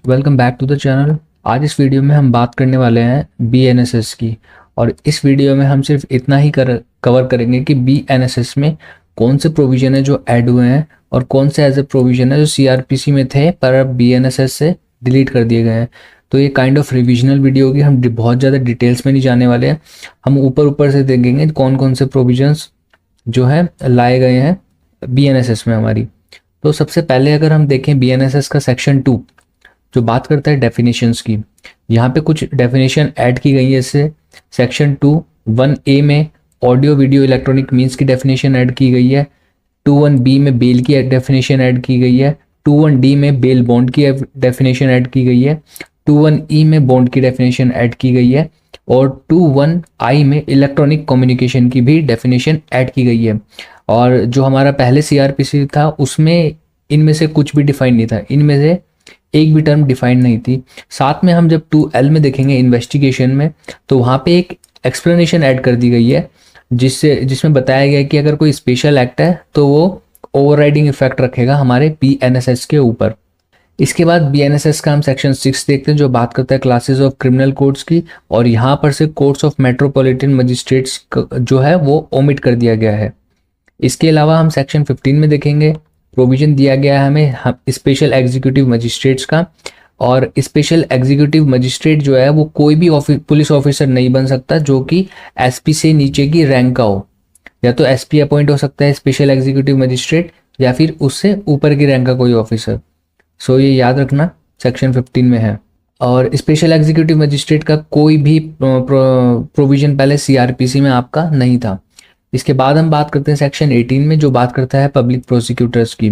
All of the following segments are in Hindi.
Welcome back to the channel. आज इस वीडियो में हम बात करने वाले हैं बीएनएसएस की। और इस वीडियो में हम सिर्फ इतना ही कवर करेंगे कि बीएनएसएस में कौन से प्रोविजन है जो ऐड हुए हैं और कौन से एज ए प्रोविजन है जो सीआरपीसी में थे पर अब बीएनएसएस से डिलीट कर दिए गए हैं। तो ये काइंड ऑफ रिविजनल वीडियो होगी। हम बहुत ज़्यादा डिटेल्स में नहीं जाने वाले हैं। हम ऊपर ऊपर से देखेंगे कौन कौन से प्रोविजंस जो है लाए गए हैं बीएनएसएस में हमारी। तो सबसे पहले अगर हम देखें बीएनएसएस का सेक्शन 2 जो बात करता है डेफिनेशंस की, यहाँ पे कुछ डेफिनेशन ऐड की गई है। इससे सेक्शन 2(1)(a) में ऑडियो वीडियो इलेक्ट्रॉनिक मीन्स की डेफिनेशन ऐड की गई है। 2(1)(b) में बेल की डेफिनेशन ऐड की गई है। 2(1)(d) में बेल बॉन्ड की डेफिनेशन ऐड की गई है। 2(1)(e) में बॉन्ड की डेफिनेशन ऐड की गई है और 2(1)(i) में इलेक्ट्रॉनिक कम्युनिकेशन की भी डेफिनेशन ऐड की गई है। और जो हमारा पहले सीआरपीसी था उसमें इनमें से कुछ भी डिफाइन नहीं था, इनमें से एक भी टर्म डिफाइंड नहीं थी। साथ में हम जब 2L में देखेंगे इन्वेस्टिगेशन में, तो वहाँ पे एक एक्सप्लेनेशन ऐड कर दी गई है जिसमें बताया गया है कि अगर कोई स्पेशल एक्ट है तो वो ओवरराइडिंग इफेक्ट रखेगा हमारे बीएनएसएस के ऊपर। इसके बाद बीएनएसएस का हम सेक्शन 6 देखते हैं जो बात करता है क्लासेस ऑफ क्रिमिनल कोर्ट्स की। और यहाँ पर से कोर्ट्स ऑफ मेट्रोपॉलिटन मजिस्ट्रेट्स जो है वो ओमिट कर दिया गया है। इसके अलावा हम सेक्शन 15 में देखेंगे प्रोविजन दिया गया है हमें स्पेशल एग्जीक्यूटिव मजिस्ट्रेट्स का। और स्पेशल एग्जीक्यूटिव मजिस्ट्रेट जो है वो कोई भी पुलिस ऑफिसर नहीं बन सकता जो कि एसपी से नीचे की रैंक का हो। या तो एसपी अपॉइंट हो सकता है स्पेशल एग्जीक्यूटिव मजिस्ट्रेट, या फिर उससे ऊपर की रैंक का कोई ऑफिसर। सो ये याद रखना सेक्शन 15 में है। और स्पेशल एग्जीक्यूटिव मजिस्ट्रेट का कोई भी प्रोविजन पहले सीआरपीसी में आपका नहीं था। इसके बाद हम बात करते हैं सेक्शन 18 में जो बात करता है पब्लिक प्रोसिक्यूटर्स की।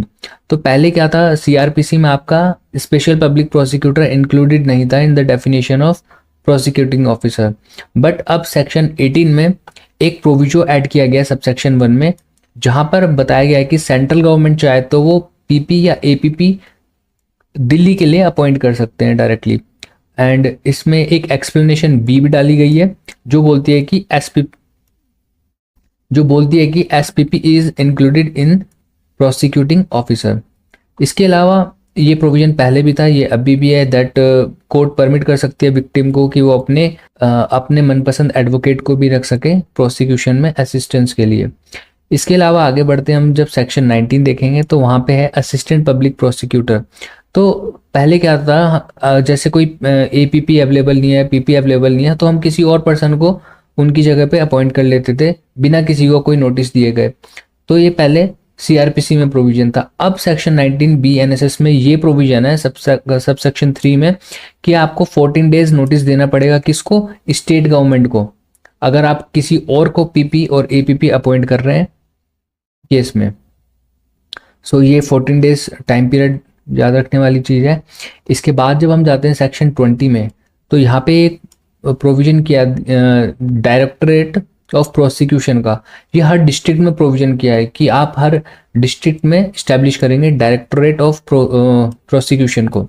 तो पहले क्या था, सीआरपीसी में आपका स्पेशल पब्लिक प्रोसिक्यूटर इंक्लूडेड नहीं था in the definition of prosecuting officer. But अब सेक्शन 18 में एक प्रोविजो ऐड किया गया सब सेक्शन 1 में, जहां पर बताया गया है कि सेंट्रल गवर्नमेंट चाहे तो वो पीपी या एपीपी दिल्ली के लिए अपॉइंट कर सकते हैं डायरेक्टली। एंड इसमें एक एक्सप्लेनेशन बी भी डाली गई है जो बोलती है कि SPP is included in prosecuting officer. इसके अलावा ये प्रोविजन पहले भी था, ये अभी भी है, दैट कोर्ट परमिट कर सकती है विक्टिम को कि वो अपने मनपसंद एडवोकेट को भी रख सके प्रोसिक्यूशन में असिस्टेंस के लिए। इसके अलावा आगे बढ़ते हैं हम, जब सेक्शन 19 देखेंगे तो वहाँ पे है असिस्टेंट पब्लिक प्रोसिक्यूटर। तो पहले क्या था, जैसे कोई एपीपी अवेलेबल नहीं है, पीपी अवेलेबल नहीं है, तो हम किसी और पर्सन को उनकी जगह पे अपॉइंट कर लेते थे बिना किसी को कोई नोटिस दिए गए। तो ये पहले सीआरपीसी में प्रोविजन था। अब सेक्शन 19 बीएनएसएस में ये प्रोविजन है सब सेक्शन 3 में कि आपको 14 डेज नोटिस देना पड़ेगा। किसको? स्टेट गवर्नमेंट को, अगर आप किसी और को पीपी और एपीपी अपॉइंट कर रहे हैं केस में। सो ये 14 डेज टाइम पीरियड याद रखने वाली चीज़ है। इसके बाद जब हम जाते हैं सेक्शन 20 में, तो यहाँ पे एक प्रोविजन किया डायरेक्टरेट ऑफ प्रोसिक्यूशन का। ये हर डिस्ट्रिक्ट में प्रोविजन किया है कि आप हर डिस्ट्रिक्ट में इस्टेब्लिश करेंगे डायरेक्टरेट ऑफ प्रोसिक्यूशन को।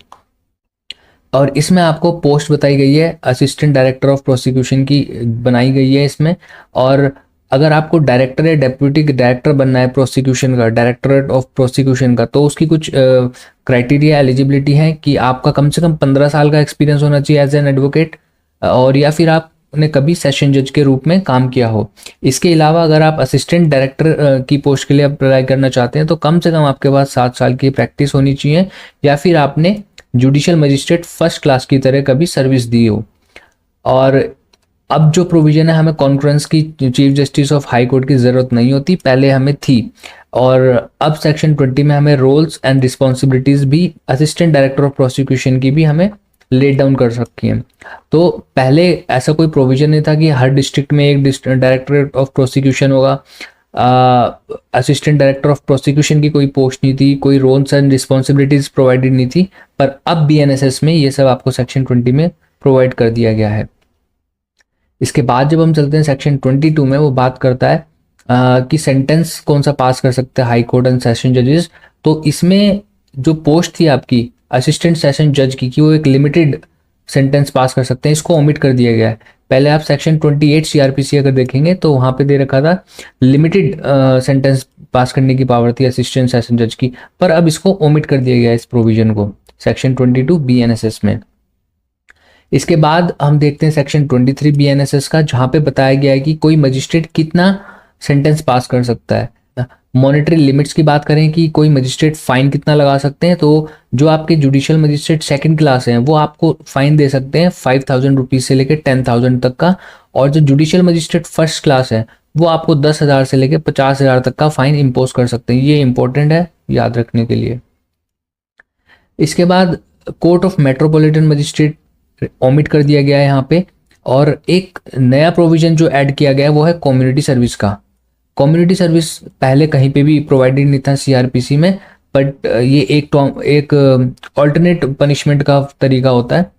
और इसमें आपको पोस्ट बताई गई है असिस्टेंट डायरेक्टर ऑफ प्रोसिक्यूशन की बनाई गई है इसमें। और अगर आपको डायरेक्टर या डेप्यूटी डायरेक्टर बनना है प्रोसिक्यूशन का, डायरेक्टरेट ऑफ प्रोसिक्यूशन का, तो उसकी कुछ क्राइटेरिया एलिजिबिलिटी है कि आपका कम से कम 15 साल का एक्सपीरियंस होना चाहिए एज एन एडवोकेट, और या फिर आपने कभी सेशन जज के रूप में काम किया हो। इसके अलावा अगर आप असिस्टेंट डायरेक्टर की पोस्ट के लिए अप्लाई करना चाहते हैं तो कम से कम आपके पास 7 साल की प्रैक्टिस होनी चाहिए, या फिर आपने जुडिशियल मजिस्ट्रेट फर्स्ट क्लास की तरह कभी सर्विस दी हो। और अब जो प्रोविजन है, हमें कॉन्फ्रेंस की chief justice of high court की ज़रूरत नहीं होती, पहले हमें थी। और अब सेक्शन 20 में हमें रोल्स एंड रिस्पॉन्सिबिलिटीज़ भी असिस्टेंट डायरेक्टर ऑफ प्रोसिक्यूशन की भी हमें लेट डाउन कर सकती हैं। तो पहले ऐसा कोई प्रोविजन नहीं था कि हर डिस्ट्रिक्ट में एक डायरेक्टरेट ऑफ प्रोसिक्यूशन होगा। असिस्टेंट डायरेक्टर ऑफ प्रोसिक्यूशन की कोई पोस्ट नहीं थी, कोई रोल्स एंड रिस्पॉन्सिबिलिटीज प्रोवाइडेड नहीं थी। पर अब बीएनएसएस में ये सब आपको सेक्शन 20 में प्रोवाइड कर दिया गया है। इसके बाद जब हम चलते हैं सेक्शन 22 में, वो बात करता है कि सेंटेंस कौन सा पास कर सकते हैं हाई कोर्ट एंड सेशन जजेस। तो इसमें जो पोस्ट थी आपकी असिस्टेंट सेशन जज की वो एक लिमिटेड सेंटेंस पास कर सकते हैं, इसको ओमिट कर दिया गया है। पहले आप सेक्शन 28 सीआरपीसी अगर देखेंगे तो वहाँ पे दे रखा था लिमिटेड सेंटेंस पास करने की पावर थी असिस्टेंट सेशन जज की, पर अब इसको ओमिट कर दिया गया है इस प्रोविजन को। सेक्शन 22 BNSS में। इसके बाद हम देखते हैं सेक्शन 23 BNSS का, जहाँ पे बताया गया है कि कोई मजिस्ट्रेट कितना सेंटेंस पास कर सकता है। मॉनेटरी लिमिट्स की बात करें कि कोई मजिस्ट्रेट फाइन कितना लगा सकते हैं, तो जो आपके जुडिशियल मजिस्ट्रेट सेकंड क्लास हैं वो आपको फाइन दे सकते हैं 5,000 रुपीज़ से लेकर 10,000 तक का, और जो जुडिशियल मजिस्ट्रेट फर्स्ट क्लास है वो आपको 10,000 से लेकर 50,000 तक का फाइन इम्पोज कर सकते हैं। ये इंपॉर्टेंट है याद रखने के लिए। इसके बाद court of metropolitan magistrate omit कर दिया गया है यहाँ पे, और एक नया प्रोविजन जो ऐड किया गया है वो है कम्युनिटी सर्विस का। कम्युनिटी सर्विस पहले कहीं पे भी प्रोवाइडेड नहीं था सीआरपीसी में, बट ये एक ऑल्टरनेट पनिशमेंट का तरीका होता है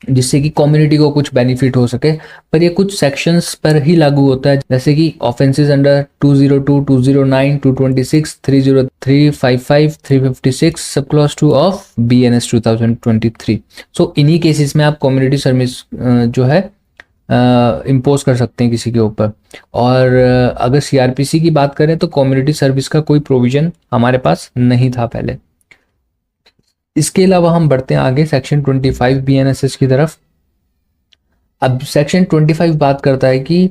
जिससे कि कम्युनिटी को कुछ बेनिफिट हो सके, पर ये कुछ सेक्शंस पर ही लागू होता है, जैसे कि offences under 202, 209, 226, 303, 55, 356 sub clause 2 of BNS 2023। सो इन्हीं केसेस में आप कम्युनिटी सर्विस जो है इम्पोज कर सकते हैं किसी के ऊपर। और अगर सीआरपीसी की बात करें तो कम्युनिटी सर्विस का कोई प्रोविजन हमारे पास नहीं था पहले। इसके अलावा हम बढ़ते हैं आगे सेक्शन 25 BNSS की तरफ। अब सेक्शन 25 बात करता है कि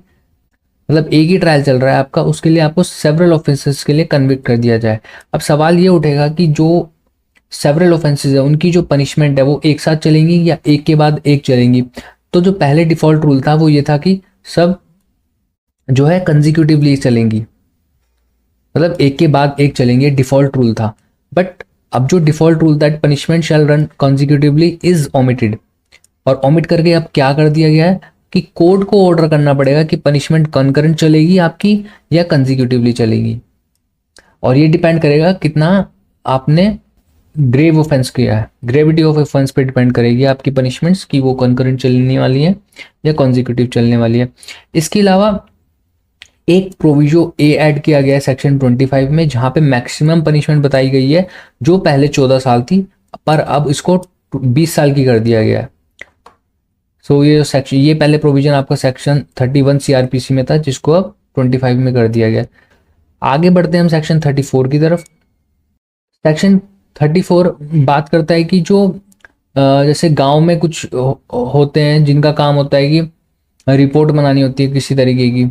मतलब एक ही ट्रायल चल रहा है आपका, उसके लिए आपको सेवरल ऑफेंसेस के लिए कन्विक्ट कर दिया जाए। अब सवाल ये उठेगा कि जो सेवरल ऑफेंसेस है उनकी जो पनिशमेंट है वो एक साथ चलेंगी या एक के बाद एक चलेंगी। तो जो पहले डिफॉल्ट रूल था वो ये था कि सब जो है कंजिक्यूटिवली चलेंगी, मतलब एक के बाद एक चलेंगे, डिफॉल्ट रूल था। बट अब जो default rule that punishment shall run consecutively is omitted, और ओमिट करके अब क्या कर दिया गया है कि कोर्ट को ऑर्डर करना पड़ेगा कि पनिशमेंट कंकरेंट चलेगी आपकी या कंजिक्यूटिवली चलेगी, और ये डिपेंड करेगा कितना आपने ग्रेव ऑफेंस किया है। ग्रेविटी ऑफ ऑफेंस पे डिपेंड करेगी आपकी पनिशमेंट्स कि वो कंकरेंट चलने वाली है या कॉन्जिक्यूटिव चलने वाली है। इसके अलावा एक प्रोविजो ए ऐड किया गया है सेक्शन 25 में, जहां पे मैक्सिमम पनिशमेंट बताई गई है जो पहले 14 साल थी, पर अब इसको 20 साल की कर दिया गया है। सो ये पहले प्रोविजन आपका सेक्शन 31 सीआरपीसी में था, जिसको अब 25 में कर दिया गया। आगे बढ़ते हैं हम सेक्शन 34 की तरफ। सेक्शन 34 बात करता है कि जो जैसे गांव में कुछ होते हैं जिनका काम होता है कि रिपोर्ट बनानी होती है किसी तरीके की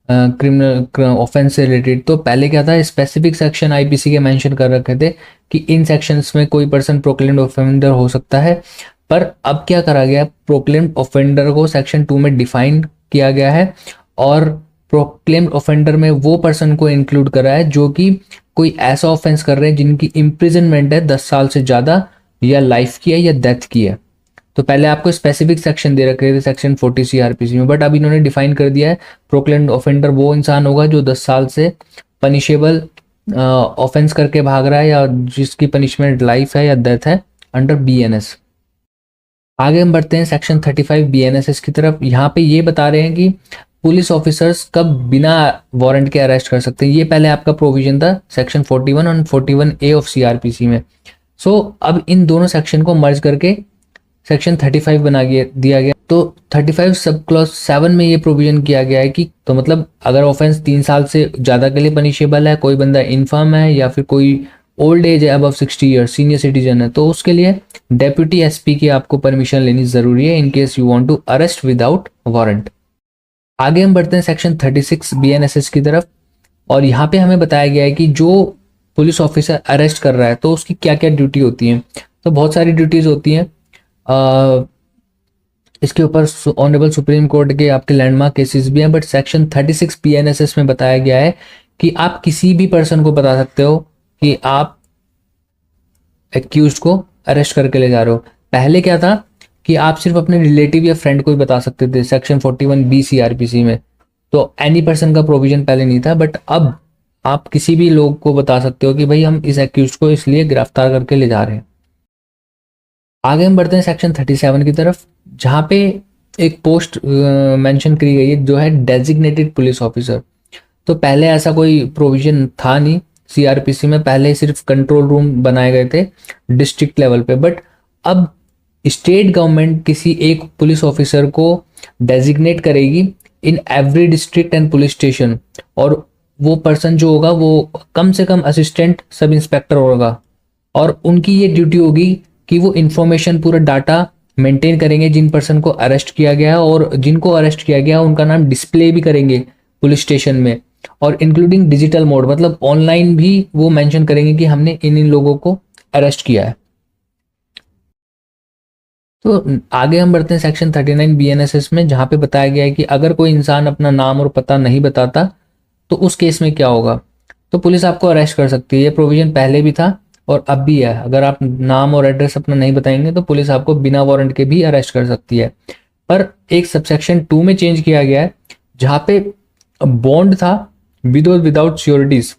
क्रिमिनल ऑफेंस से रिलेटेड। तो पहले क्या था, स्पेसिफिक सेक्शन आईपीसी के मेंशन कर रखे थे कि इन सेक्शंस में कोई पर्सन प्रोक्लेम्ड ऑफेंडर हो सकता है, पर अब क्या करा गया, प्रोक्लेम्ड ऑफेंडर को सेक्शन 2 में डिफाइन किया गया है, और प्रोक्लेम्ड ऑफेंडर में वो पर्सन को इंक्लूड करा है जो कि कोई ऐसा ऑफेंस कर रहे हैं जिनकी इम्प्रिजनमेंट है 10 साल से ज़्यादा, या लाइफ की है या डेथ की है। तो पहले आपको स्पेसिफिक सेक्शन दे रखे थे सेक्शन 40 सीआरपीसी में, बट अब इन्होंने डिफाइन कर दिया है प्रोक्लेम्ड ऑफेंडर वो इंसान होगा जो 10 साल से पनिशेबल ऑफेंस करके भाग रहा है या जिसकी पनिशमेंट लाइफ है या डेथ है अंडर BNS। आगे हम बढ़ते हैं सेक्शन 35 BNSS की तरफ। यहाँ पे ये बता रहे हैं कि पुलिस ऑफिसर्स कब बिना वारंट के अरेस्ट कर सकते हैं। ये पहले आपका प्रोविजन था सेक्शन 41 और 41A ऑफ सीआरपीसी में। सो अब इन दोनों सेक्शन को मर्ज करके सेक्शन 35 बना दिया गया। तो 35 सब क्लॉज 7 में ये प्रोविजन किया गया है कि तो मतलब अगर ऑफेंस 3 साल से ज़्यादा के लिए पनिशेबल है, कोई बंदा इन्फर्म है या फिर कोई ओल्ड एज है अबव 60 ईयर्स, सीनियर सिटीजन है, तो उसके लिए डेप्यूटी एसपी की आपको परमिशन लेनी ज़रूरी है in case you want to arrest without warrant. आगे हम बढ़ते हैं सेक्शन 36 BNSS की तरफ, और यहाँ पे हमें बताया गया है कि जो पुलिस ऑफिसर अरेस्ट कर रहा है तो उसकी क्या क्या ड्यूटी होती है। तो बहुत सारी ड्यूटीज़ होती हैं। इसके ऊपर ऑनरेबल सुप्रीम कोर्ट के आपके लैंडमार्क केसेस भी हैं, बट सेक्शन 36 BNSS में बताया गया है कि आप किसी भी पर्सन को बता सकते हो कि आप एक्यूज्ड को अरेस्ट करके ले जा रहे हो। पहले क्या था कि आप सिर्फ अपने रिलेटिव या फ्रेंड को ही बता सकते थे सेक्शन 41B सीआरपीसी में, तो एनी पर्सन का प्रोविजन पहले नहीं था, बट अब आप किसी भी लोग को बता सकते हो कि भाई हम इस एक्यूज्ड को इसलिए गिरफ्तार करके ले जा रहे हैं। आगे हम बढ़ते हैं सेक्शन 37 की तरफ, जहाँ पे एक पोस्ट मेंशन करी गई है जो है डेजिग्नेटेड पुलिस ऑफिसर। तो पहले ऐसा कोई प्रोविजन था नहीं सीआरपीसी में, पहले सिर्फ कंट्रोल रूम बनाए गए थे डिस्ट्रिक्ट लेवल पे, बट अब स्टेट गवर्नमेंट किसी एक पुलिस ऑफिसर को डेजिग्नेट करेगी in every district and police station, और वो पर्सन जो होगा वो कम से कम असिस्टेंट सब इंस्पेक्टर होगा, और उनकी ये ड्यूटी होगी कि वो इंफॉर्मेशन पूरा डाटा मेंटेन करेंगे जिन पर्सन को अरेस्ट किया गया है, और जिनको अरेस्ट किया गया उनका नाम डिस्प्ले भी करेंगे पुलिस स्टेशन में, और इंक्लूडिंग डिजिटल मोड, मतलब ऑनलाइन भी वो मेंशन करेंगे कि हमने इन इन लोगों को अरेस्ट किया है। तो आगे हम बढ़ते हैं सेक्शन 39 बीएनएसएस में, जहां पे बताया गया है कि अगर कोई इंसान अपना नाम और पता नहीं बताता तो उस केस में क्या होगा। तो पुलिस आपको अरेस्ट कर सकती है। ये प्रोविजन पहले भी था और अब भी है। अगर आप नाम और एड्रेस अपना नहीं बताएंगे तो पुलिस आपको बिना वारंट के भी अरेस्ट कर सकती है। पर एक सबसेक्शन 2 में चेंज किया गया है, जहां पे बॉन्ड था विद और विदाउट श्योरिटीज,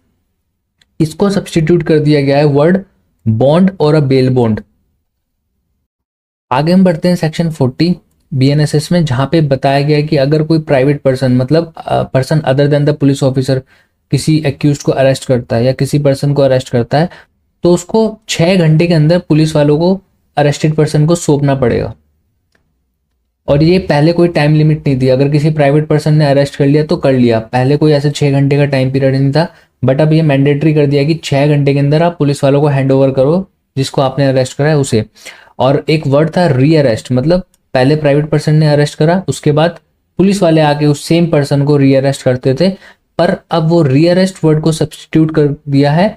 इसको सब्सटीट्यूट कर दिया गया है वर्ड बॉन्ड और अ बेल बॉन्ड। आगे हम बढ़ते हैं सेक्शन 40 बीएनएसएस में, जहां पे बताया गया है कि अगर कोई प्राइवेट पर्सन, मतलब person other than the police officer, किसी एक्यूज्ड को अरेस्ट करता है या किसी पर्सन को अरेस्ट करता है, तो उसको 6 घंटे के अंदर पुलिस वालों को अरेस्टेड पर्सन को सौंपना पड़ेगा। और ये पहले कोई टाइम लिमिट नहीं थी, अगर किसी प्राइवेट पर्सन ने अरेस्ट कर लिया तो कर लिया, पहले कोई ऐसे 6 घंटे का टाइम पीरियड नहीं था। बट अब ये मैंडेटरी कर दिया कि 6 घंटे के अंदर आप पुलिस वालों को हैंड ओवर करो जिसको आपने अरेस्ट करा है उसे। और एक वर्ड था री अरेस्ट, मतलब पहले प्राइवेट पर्सन ने अरेस्ट करा, उसके बाद पुलिस वाले आके उस सेम पर्सन को री अरेस्ट करते थे, पर अब वो री अरेस्ट वर्ड को सब्स्टिट्यूट कर दिया है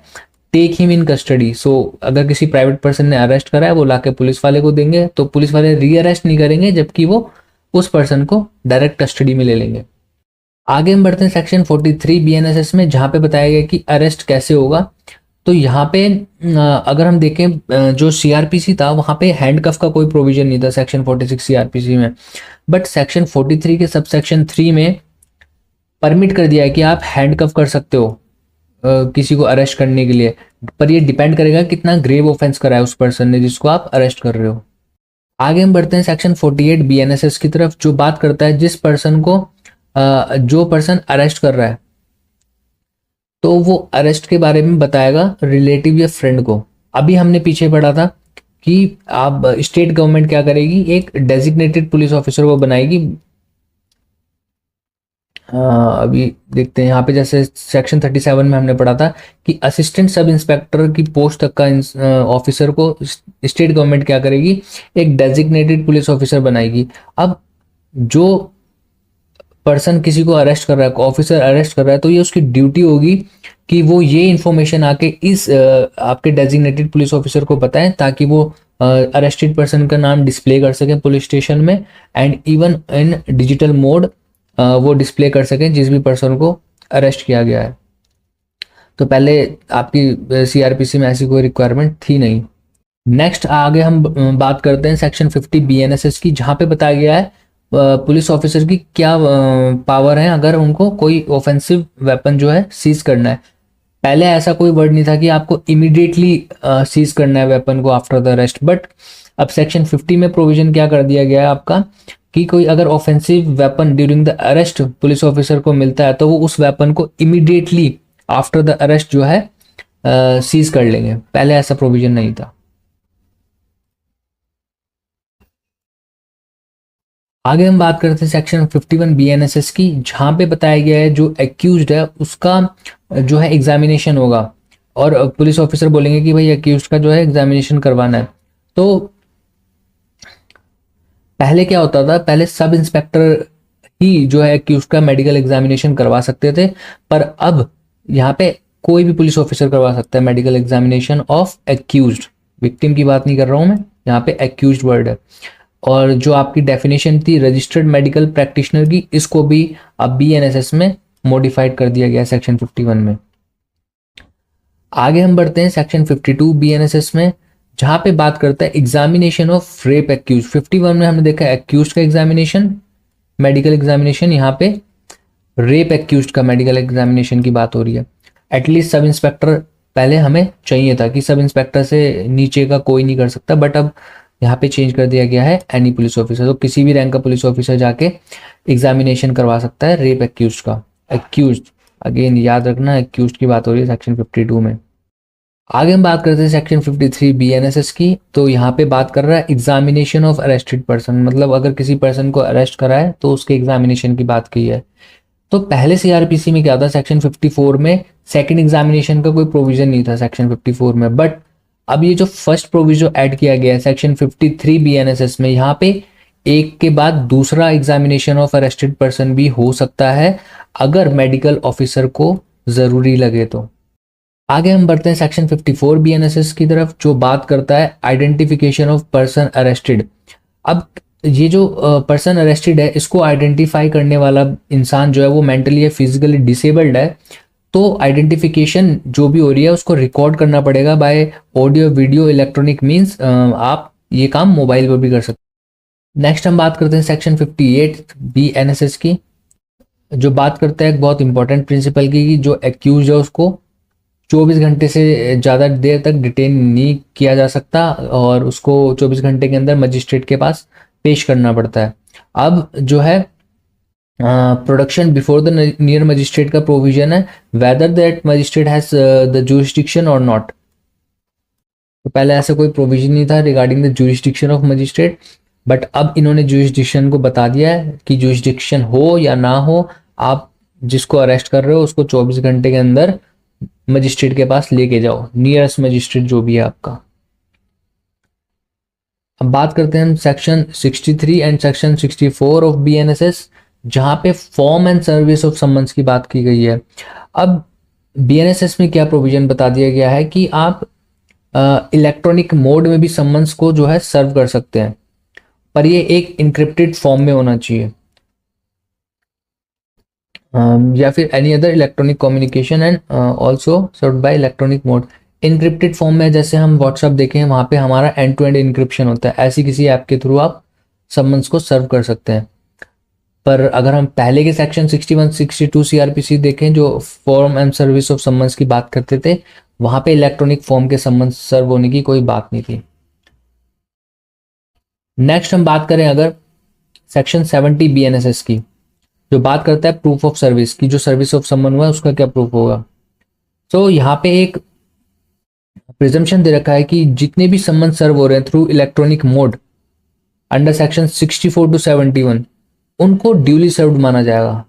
टेक हिम इन कस्टडी। सो अगर किसी प्राइवेट पर्सन ने अरेस्ट करा है वो लाके पुलिस वाले को देंगे, तो पुलिस वाले री अरेस्ट नहीं करेंगे, जबकि वो उस पर्सन को डायरेक्ट कस्टडी में ले लेंगे। आगे हम बढ़ते हैं सेक्शन 43 बीएनएसएस में, जहां पे बताया गया कि अरेस्ट कैसे होगा। तो यहाँ पे अगर हम देखें जो सीआरपीसी था वहां पे हैंडकफ का कोई प्रोविजन नहीं था सेक्शन 46 सीआरपीसी में, बट सेक्शन 43 के सबसेक्शन 3 में परमिट कर दिया है कि आप हैंडकफ कर सकते हो किसी को अरेस्ट करने के लिए, पर ये डिपेंड करेगा कितना ग्रेव ऑफेंस करा है उस पर्सन ने जिसको आप अरेस्ट कर रहे हो। आगे हम बढ़ते हैं सेक्शन 48 बीएनएसएस की तरफ, जो बात करता है जिस पर्सन को जो पर्सन अरेस्ट कर रहा है तो वो अरेस्ट के बारे में बताएगा रिलेटिव या फ्रेंड को। अभी हमने पीछे पढ़ा था कि आप स्टेट गवर्नमेंट क्या करेगी, एक डेजिग्नेटेड पुलिस ऑफिसर को बनाएगी। अभी देखते हैं यहाँ पे, जैसे सेक्शन 37 में हमने पढ़ा था कि असिस्टेंट सब इंस्पेक्टर की पोस्ट तक का ऑफिसर को स्टेट गवर्नमेंट क्या करेगी, एक डेजिग्नेटेड पुलिस ऑफिसर बनाएगी। अब जो पर्सन किसी को अरेस्ट कर रहा है, ऑफिसर अरेस्ट कर रहा है, तो ये उसकी ड्यूटी होगी कि वो ये इन्फॉर्मेशन आके इस आपके डेजिग्नेटेड पुलिस ऑफिसर को बताएं, ताकि वो अरेस्टेड पर्सन का नाम डिस्प्ले कर सकें पुलिस स्टेशन में, and even in digital mode वो डिस्प्ले कर सकें जिस भी पर्सन को अरेस्ट किया गया है। तो पहले आपकी सीआरपीसी में ऐसी कोई रिक्वायरमेंट थी नहीं। नेक्स्ट आगे हम बात करते हैं सेक्शन 50 बीएनएसएस की, जहां पे बताया गया है पुलिस ऑफिसर की क्या पावर है अगर उनको कोई ऑफेंसिव वेपन जो है सीज करना है। पहले ऐसा कोई वर्ड नहीं था कि आपको इमीडिएटली सीज करना है वेपन को आफ्टर द अरेस्ट, बट अब सेक्शन 50 में प्रोविजन क्या कर दिया गया है आपका कि कोई अगर offensive weapon during the arrest police officer को मिलता है तो वो उस वेपन को इमीडिएटली आफ्टर द अरेस्ट जो है सीज कर लेंगे। पहले ऐसा प्रोविजन नहीं था। आगे हम बात करते हैं सेक्शन 51 बीएनएसएस की, जहां पे बताया गया है जो एक्यूज्ड है उसका जो है एग्जामिनेशन होगा, और पुलिस ऑफिसर बोलेंगे कि भाई एक्यूज्ड का जो है एग्जामिनेशन करवाना है। तो पहले क्या होता था, पहले सब इंस्पेक्टर ही जो है एक्यूज्ड का मेडिकल एग्जामिनेशन करवा सकते थे, पर अब यहाँ पे कोई भी पुलिस ऑफिसर करवा सकता है medical examination of accused. Victim की बात नहीं कर रहा हूं मैं, यहाँ पे एक्यूज्ड वर्ड है। और जो आपकी डेफिनेशन थी रजिस्टर्ड मेडिकल प्रैक्टिशनर की, इसको भी अब बीएनएसएस में मॉडिफाइड कर दिया गया सेक्शन 51 में। आगे हम बढ़ते हैं सेक्शन 52 बीएनएसएस में, जहां पे बात करता है एग्जामिनेशन ऑफ रेप एक्यूज। 51 में हमने देखा एक्यूज का एग्जामिनेशन मेडिकल एग्जामिनेशन, यहाँ पे रेप एक्यूज का मेडिकल एग्जामिनेशन की बात हो रही है। एटलीस्ट सब इंस्पेक्टर पहले हमें चाहिए था कि सब इंस्पेक्टर से नीचे का कोई नहीं कर सकता, बट अब यहाँ पे चेंज कर दिया गया है एनी पुलिस ऑफिसर, तो किसी भी रैंक का पुलिस ऑफिसर जाके एग्जामिनेशन करवा सकता है रेप एक्यूज का। एक्यूज अगेन याद रखना, एक्यूज की बात हो रही है सेक्शन 52 में। आगे हम बात करते हैं सेक्शन 53 बीएनएसएस की, तो यहाँ पे बात कर रहा है एग्जामिनेशन ऑफ अरेस्टेड पर्सन, मतलब अगर किसी पर्सन को अरेस्ट करा है तो उसके एग्जामिनेशन की बात की है। तो पहले सीआरपीसी में क्या था, सेक्शन 54 में सेकंड एग्जामिनेशन का कोई प्रोविजन नहीं था सेक्शन 54 में, बट अब ये जो फर्स्ट प्रोविजन ऐड किया गया है सेक्शन 53 BNSS में, यहाँ पे एक के बाद दूसरा एग्जामिनेशन ऑफ अरेस्टेड पर्सन भी हो सकता है अगर मेडिकल ऑफिसर को जरूरी लगे तो। आगे हम बढ़ते हैं सेक्शन 54 BNSS की तरफ, जो बात करता है आइडेंटिफिकेशन ऑफ पर्सन अरेस्टेड। अब ये जो पर्सन अरेस्टेड है, इसको आइडेंटिफाई करने वाला इंसान जो है वो मेंटली या फिजिकली डिसेबल्ड है, तो आइडेंटिफिकेशन जो भी हो रही है उसको रिकॉर्ड करना पड़ेगा by audio video electronic means. आप ये काम मोबाइल पर भी कर सकते हैं। नेक्स्ट हम बात करते हैं सेक्शन 58 BNSS की, जो बात करता है एक बहुत इंपॉर्टेंट प्रिंसिपल की, कि जो एक्यूज है उसको 24 घंटे से ज़्यादा देर तक डिटेन नहीं किया जा सकता और उसको 24 घंटे के अंदर मजिस्ट्रेट के पास पेश करना पड़ता है। अब जो है production before the near magistrate का प्रोविजन है, whether that magistrate has the jurisdiction और नॉट। तो पहले ऐसा कोई प्रोविजन नहीं था regarding the jurisdiction of magistrate, but अब इन्होंने जुरिस्डिक्शन को बता दिया है कि जुरिस्डिक्शन हो या ना हो, आप जिसको अरेस्ट कर रहे हो उसको 24 घंटे के अंदर मजिस्ट्रेट के पास लेके जाओ, नियरेस्ट मजिस्ट्रेट जो भी है आपका। अब बात करते हैं हम section 63 and section 64 of BNSS, जहां पे form and service of summons की बात की गई है। अब BNSS में क्या प्रोविजन बता दिया गया है कि आप इलेक्ट्रॉनिक मोड में भी समन्स को जो है सर्व कर सकते हैं, पर ये एक इनक्रिप्टेड फॉर्म में होना चाहिए, या फिर any other electronic communication and also served bye electronic mode. Encrypted form में जैसे हम व्हाट्सएप देखें वहाँ पे हमारा एंड टू एंड इनक्रिप्शन होता है, ऐसी किसी ऐप के थ्रू आप समन्स को सर्व कर सकते हैं। पर अगर हम पहले के सेक्शन 61 62 CRPC देखें जो form and service of summons की बात करते थे, वहाँ पे इलेक्ट्रॉनिक फॉर्म के समन्स सर्व होने की कोई बात नहीं थी। नेक्स्ट हम बात करें अगर सेक्शन 70 BNSS की, जो बात करता है प्रूफ ऑफ सर्विस की, जो सर्विस ऑफ समन हुआ है उसका क्या प्रूफ होगा। तो यहाँ पे एक प्रिजम्पशन दे रखा है कि जितने भी समन सर्व हो रहे हैं through electronic mode under section 64 to 71, उनको ड्यूली सर्व्ड माना जाएगा।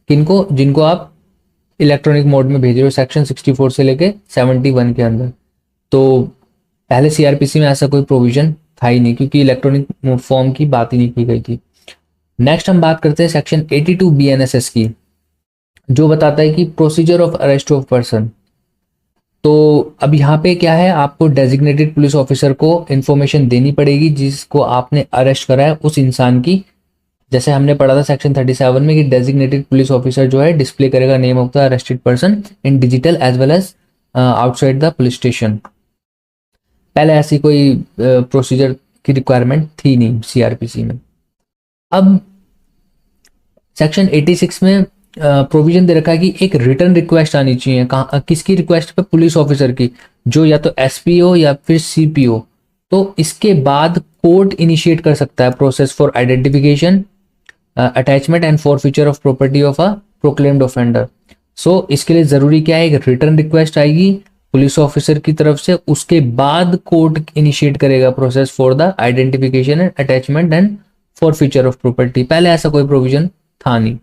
किनको? जिनको आप इलेक्ट्रॉनिक मोड में भेज रहे हो सेक्शन 64 से लेके 71 के अंदर। तो पहले CRPC में ऐसा कोई प्रोविजन था ही नहीं, क्योंकि इलेक्ट्रॉनिक फॉर्म की बात ही नहीं की गई थी। नेक्स्ट हम बात करते हैं सेक्शन 82 BNSS की, जो बताता है कि procedure of arrest of person. तो अब यहाँ पे क्या है, आपको डेजिग्नेटेड पुलिस ऑफिसर को इन्फॉर्मेशन देनी पड़ेगी जिसको आपने अरेस्ट करा है उस इंसान की। जैसे हमने पढ़ा था सेक्शन 37 में कि डेजिग्नेटेड पुलिस ऑफिसर जो है डिस्प्ले करेगा name of the arrested person in digital as well as outside the police station. पहले ऐसी कोई प्रोसीजर की रिक्वायरमेंट थी नहीं CRPC में। अब सेक्शन 86 में प्रोविजन दे रखा है कि एक रिटर्न रिक्वेस्ट आनी चाहिए। किसकी रिक्वेस्ट पे? पुलिस ऑफिसर की, जो या तो SP हो या फिर CP हो। तो इसके बाद कोर्ट इनिशिएट कर सकता है process for identification, attachment and forfeiture of property of a proclaimed offender. So इसके लिए जरूरी क्या है, एक रिटर्न रिक्वेस्ट आएगी पुलिस ऑफिसर की तरफ से, उसके बाद कोर्ट इनिशिएट करेगा process for the identification and attachment and forfeiture of property. पहले ऐसा कोई प्रोविजन था नहीं।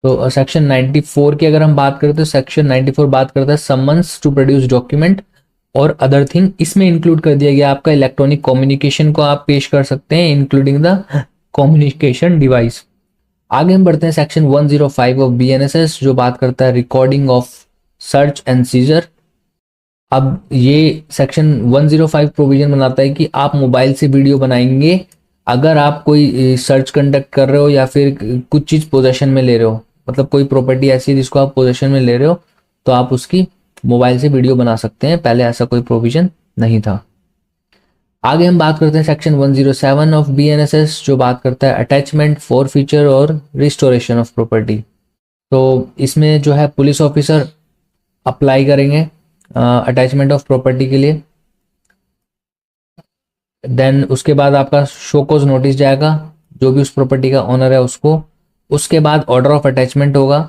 तो सेक्शन 94 की अगर हम बात करें तो सेक्शन 94 बात करता है समन्स टू प्रोड्यूस डॉक्यूमेंट और अदर थिंग। इसमें इंक्लूड कर दिया गया आपका इलेक्ट्रॉनिक कम्युनिकेशन को आप पेश कर सकते हैं, इंक्लूडिंग द कम्युनिकेशन डिवाइस। आगे हम बढ़ते हैं सेक्शन 105 ऑफ BNSS, जो बात करता है recording of search and seizure. अब ये सेक्शन 105 प्रोविजन बनाता है कि आप मोबाइल से वीडियो बनाएंगे अगर आप कोई सर्च कंडक्ट कर रहे हो या फिर कुछ चीज़ पोजेशन में ले रहे हो, मतलब कोई प्रॉपर्टी ऐसी है जिसको आप पोजेशन में ले रहे हो, तो आप उसकी मोबाइल से वीडियो बना सकते हैं। पहले ऐसा कोई प्रोविजन नहीं था। आगे हम बात करते हैं सेक्शन 107 ऑफ BNSS, जो बात करता है अटैचमेंट, फॉरफीचर और रिस्टोरेशन ऑफ प्रॉपर्टी। तो इसमें जो है पुलिस ऑफिसर अप्लाई करेंगे अटैचमेंट ऑफ प्रॉपर्टी के लिए। देन उसके बाद आपका शो कॉज नोटिस जाएगा जो भी उस प्रॉपर्टी का ओनर है उसको। उसके बाद ऑर्डर ऑफ अटैचमेंट होगा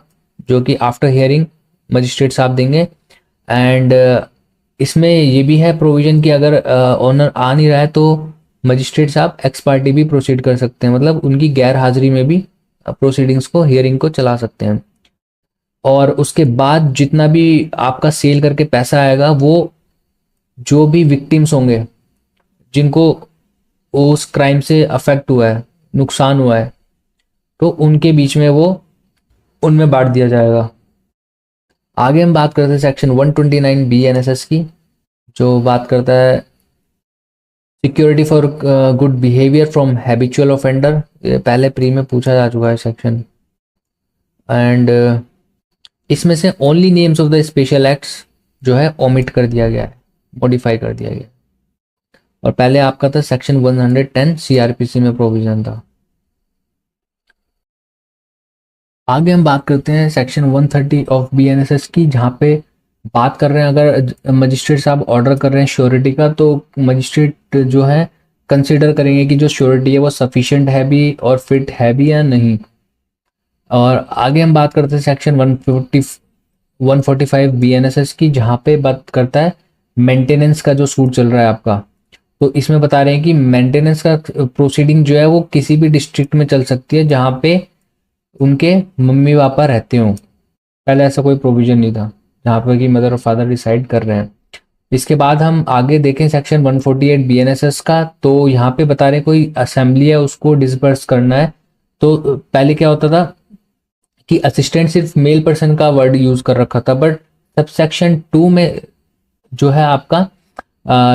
जो कि आफ्टर हियरिंग मजिस्ट्रेट साहब देंगे। एंड इसमें ये भी है प्रोविजन कि अगर ओनर आ नहीं रहा है तो मजिस्ट्रेट साहब एक्स पार्टी भी प्रोसीड कर सकते हैं, मतलब उनकी गैर हाजिरी में भी प्रोसीडिंग्स को, हियरिंग को चला सकते हैं। और उसके बाद जितना भी आपका सेल करके पैसा आएगा वो जो भी विक्टिम्स होंगे जिनको उस क्राइम से अफेक्ट हुआ है, नुकसान हुआ है, तो उनके बीच में वो उनमें बांट दिया जाएगा। आगे हम बात करते हैं सेक्शन 129 BNSS की, जो बात करता है security for good behaviour from habitual offender. पहले प्री में पूछा जा चुका है सेक्शन। एंड इसमें से only names of the special acts जो है ओमिट कर दिया गया है, मॉडिफाई कर दिया गया। और पहले आपका था सेक्शन 110 CRPC में प्रोविजन था। आगे हम बात करते हैं सेक्शन 130 ऑफ BNSS की, जहाँ पे बात कर रहे हैं अगर मजिस्ट्रेट साहब ऑर्डर कर रहे हैं श्योरिटी का, तो मजिस्ट्रेट जो है कंसिडर करेंगे कि जो श्योरिटी है वो सफिशिएंट है भी और फिट है भी या नहीं। और आगे हम बात करते हैं सेक्शन 145 BNSS की, जहाँ पे बात करता है मेंटेनेंस का जो सूट चल रहा है आपका। तो इसमें बता रहे हैं कि मेंटेनेंस का प्रोसीडिंग जो है वो किसी भी डिस्ट्रिक्ट में चल सकती है जहाँ पे उनके मम्मी पापा रहते हों। पहले ऐसा कोई प्रोविजन नहीं था जहाँ पर कि मदर और फादर डिसाइड कर रहे हैं। इसके बाद हम आगे देखें सेक्शन 148 BNSS का, तो यहाँ पे बता रहे हैं कोई असेंबली है उसको डिसबर्स करना है। तो पहले क्या होता था कि असिस्टेंट सिर्फ मेल पर्सन का वर्ड यूज कर रखा था, बट सब सेक्शन 2 में जो है आपका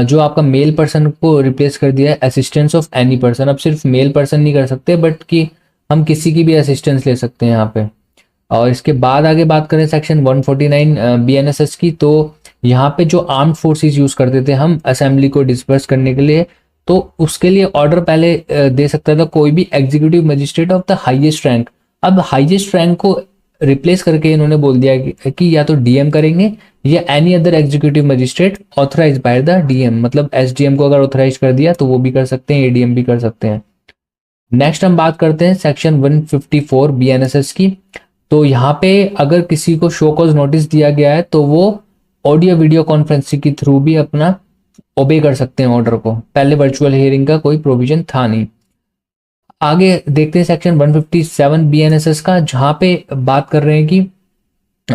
जो आपका मेल पर्सन को रिप्लेस कर दिया है असिस्टेंस ऑफ एनी पर्सन। अब सिर्फ मेल पर्सन नहीं कर सकते बट कि हम किसी की भी असिस्टेंस ले सकते हैं यहाँ पे। और इसके बाद आगे बात करें सेक्शन 149 BNSS की, तो यहाँ पे जो आर्म्ड फोर्सेस यूज करते थे हम असेंबली को डिस्पर्स करने के लिए, तो उसके लिए ऑर्डर पहले दे सकता था कोई भी executive magistrate of the highest rank. अब हाईएस्ट रैंक को रिप्लेस करके इन्होंने बोल दिया कि या तो DM करेंगे या any other executive magistrate authorise by the DM। मतलब SDM को अगर ऑथराइज कर दिया तो वो भी कर सकते हैं, ADM भी कर सकते हैं। नेक्स्ट हम बात करते हैं सेक्शन 154 BNSS की। तो यहाँ पे अगर किसी को शो कॉज नोटिस दिया गया है तो वो ऑडियो वीडियो कॉन्फ्रेंसिंग के थ्रू भी अपना ओबे कर सकते हैं ऑर्डर को। पहले वर्चुअल हियरिंग का कोई प्रोविजन था नहीं। आगे देखते हैं सेक्शन 157 BNSS का, जहां पे बात कर रहे हैं कि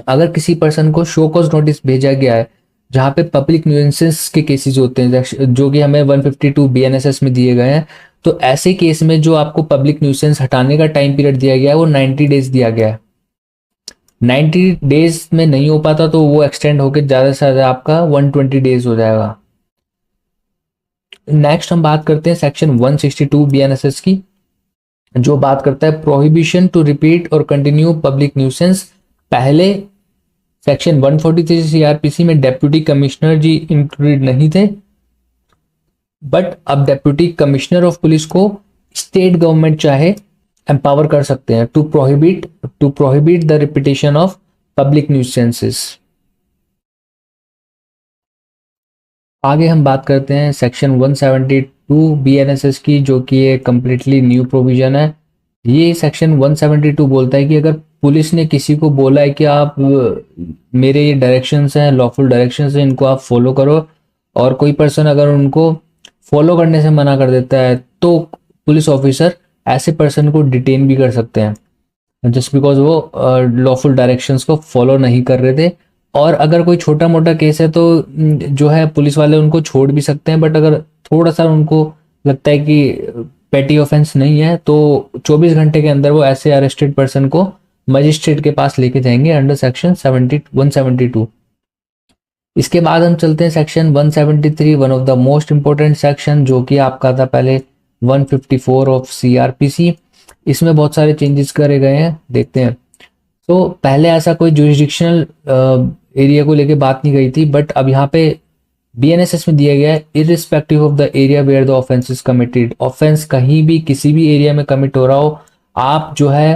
अगर किसी पर्सन को शो कॉज नोटिस भेजा गया है जहां पे पब्लिक न्यूसेंस के केसेस होते हैं जो कि हमें 152 BNSS में दिए गए हैं, तो ऐसे केस में जो आपको पब्लिक न्यूसेंस हटाने का टाइम पीरियड दिया गया है वो 90 डेज दिया गया है। 90 डेज में नहीं हो पाता तो वो एक्सटेंड होकर ज्यादा से ज्यादा आपका 120 डेज हो जाएगा। नेक्स्ट हम बात करते हैं सेक्शन 162 BNSS की, जो बात करता है प्रोहिबिशन टू रिपीट और कंटिन्यू पब्लिक न्यूसेंस। पहले सेक्शन 143 CRPC में डेप्यूटी कमिश्नर जी इंक्लूडेड नहीं थे, बट अब डेप्यूटी कमिश्नर ऑफ पुलिस को स्टेट गवर्नमेंट चाहे एम्पावर कर सकते हैं to prohibit the repetition of public nuisances. आगे हम बात करते हैं सेक्शन 172 BNSS की, जो कि एक कंप्लीटली न्यू प्रोविजन है। ये सेक्शन 172 बोलता है कि अगर पुलिस ने किसी को बोला है कि आप मेरे ये डायरेक्शंस हैं, लॉफुल डायरेक्शंस हैं, इनको आप फॉलो करो, और कोई पर्सन अगर उनको फॉलो करने से मना कर देता है तो पुलिस ऑफिसर ऐसे पर्सन को डिटेन भी कर सकते हैं जस्ट बिकॉज वो लॉफुल डायरेक्शंस को फॉलो नहीं कर रहे थे। और अगर कोई छोटा मोटा केस है तो जो है पुलिस वाले उनको छोड़ भी सकते हैं, बट अगर थोड़ा सा उनको लगता है कि पेटी ऑफेंस नहीं है तो 24 घंटे के अंदर वो ऐसे अरेस्टेड पर्सन को मजिस्ट्रेट के पास लेके जाएंगे अंडर सेक्शन 172। इसके बाद हम चलते हैं section 173, one of the most important section, जो कि आपका था पहले 154 ऑफ CRPC। इसमें बहुत सारे चेंजेस करे गए हैं, देखते हैं। तो पहले ऐसा कोई जुरिस्डिक्शनल एरिया को लेके बात नहीं गई थी, बट अब यहाँ पे BNSS में दिया गया है irrespective of the area where the offence is committed. Offence कहीं भी किसी भी एरिया में कमिट हो रहा हो, आप जो है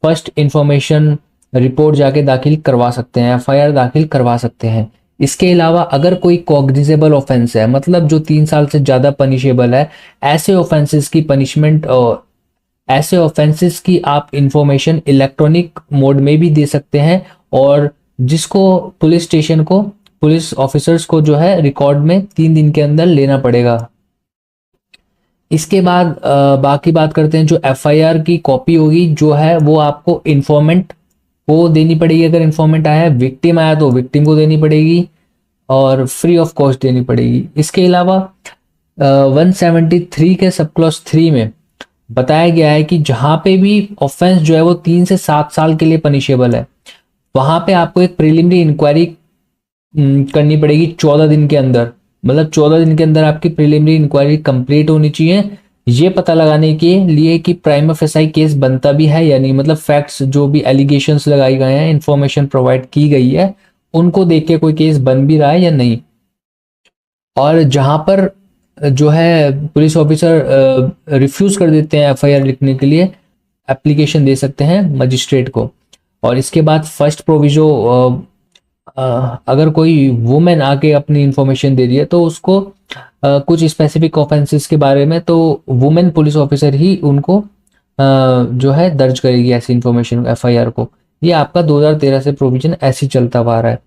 फर्स्ट इंफॉर्मेशन रिपोर्ट जाके दाखिल करवा सकते हैं, FIR दाखिल करवा सकते हैं। इसके अलावा अगर कोई कॉग्निजेबल ऑफेंस है, मतलब जो 3 साल से ज्यादा पनिशेबल है, ऐसे ऑफेंसेस की पनिशमेंट ऐसे ऑफेंसेस की आप इंफॉर्मेशन इलेक्ट्रॉनिक मोड में भी दे सकते हैं, और जिसको पुलिस स्टेशन को, पुलिस ऑफिसर्स को जो है रिकॉर्ड में 3 दिन के अंदर लेना पड़ेगा। इसके बाद बाकी बात करते हैं जो FIR की कॉपी होगी जो है वो आपको इन्फॉर्मेंट को देनी पड़ेगी अगर इन्फॉर्मेंट आया है, विक्टिम आया तो विक्टिम को देनी पड़ेगी और फ्री ऑफ कॉस्ट देनी पड़ेगी। इसके अलावा 173 के सब क्लॉज 3 में बताया गया है कि जहां पे भी ऑफेंस जो है वो 3 से 7 साल के लिए पनिशेबल है, वहां पे आपको एक प्रिलिमिनरी इंक्वायरी करनी पड़ेगी 14 दिन के अंदर। मतलब 14 दिन के अंदर आपकी प्रिलिमिनरी इंक्वायरी कंप्लीट होनी चाहिए, ये पता लगाने के लिए कि प्राइमा फेसाई केस बनता भी है या नहीं। मतलब फैक्ट्स जो भी एलिगेशंस लगाए गए हैं, इंफॉर्मेशन प्रोवाइड की गई है, उनको देख के कोई केस बन भी रहा है या नहीं। और जहां पर जो है पुलिस ऑफिसर रिफ्यूज कर देते हैं एफआईआर लिखने के लिए, एप्लीकेशन दे सकते हैं मजिस्ट्रेट को। और इसके बाद फर्स्ट प्रोविजो, अगर कोई वुमेन आके अपनी इंफॉर्मेशन दे रही है तो उसको कुछ स्पेसिफिक ऑफेंसेस के बारे में तो वुमेन पुलिस ऑफिसर ही उनको जो है दर्ज करेगी ऐसी इंफॉर्मेशन एफआईआर को। ये आपका 2013 से प्रोविजन ऐसे चलता हुआ आ रहा है।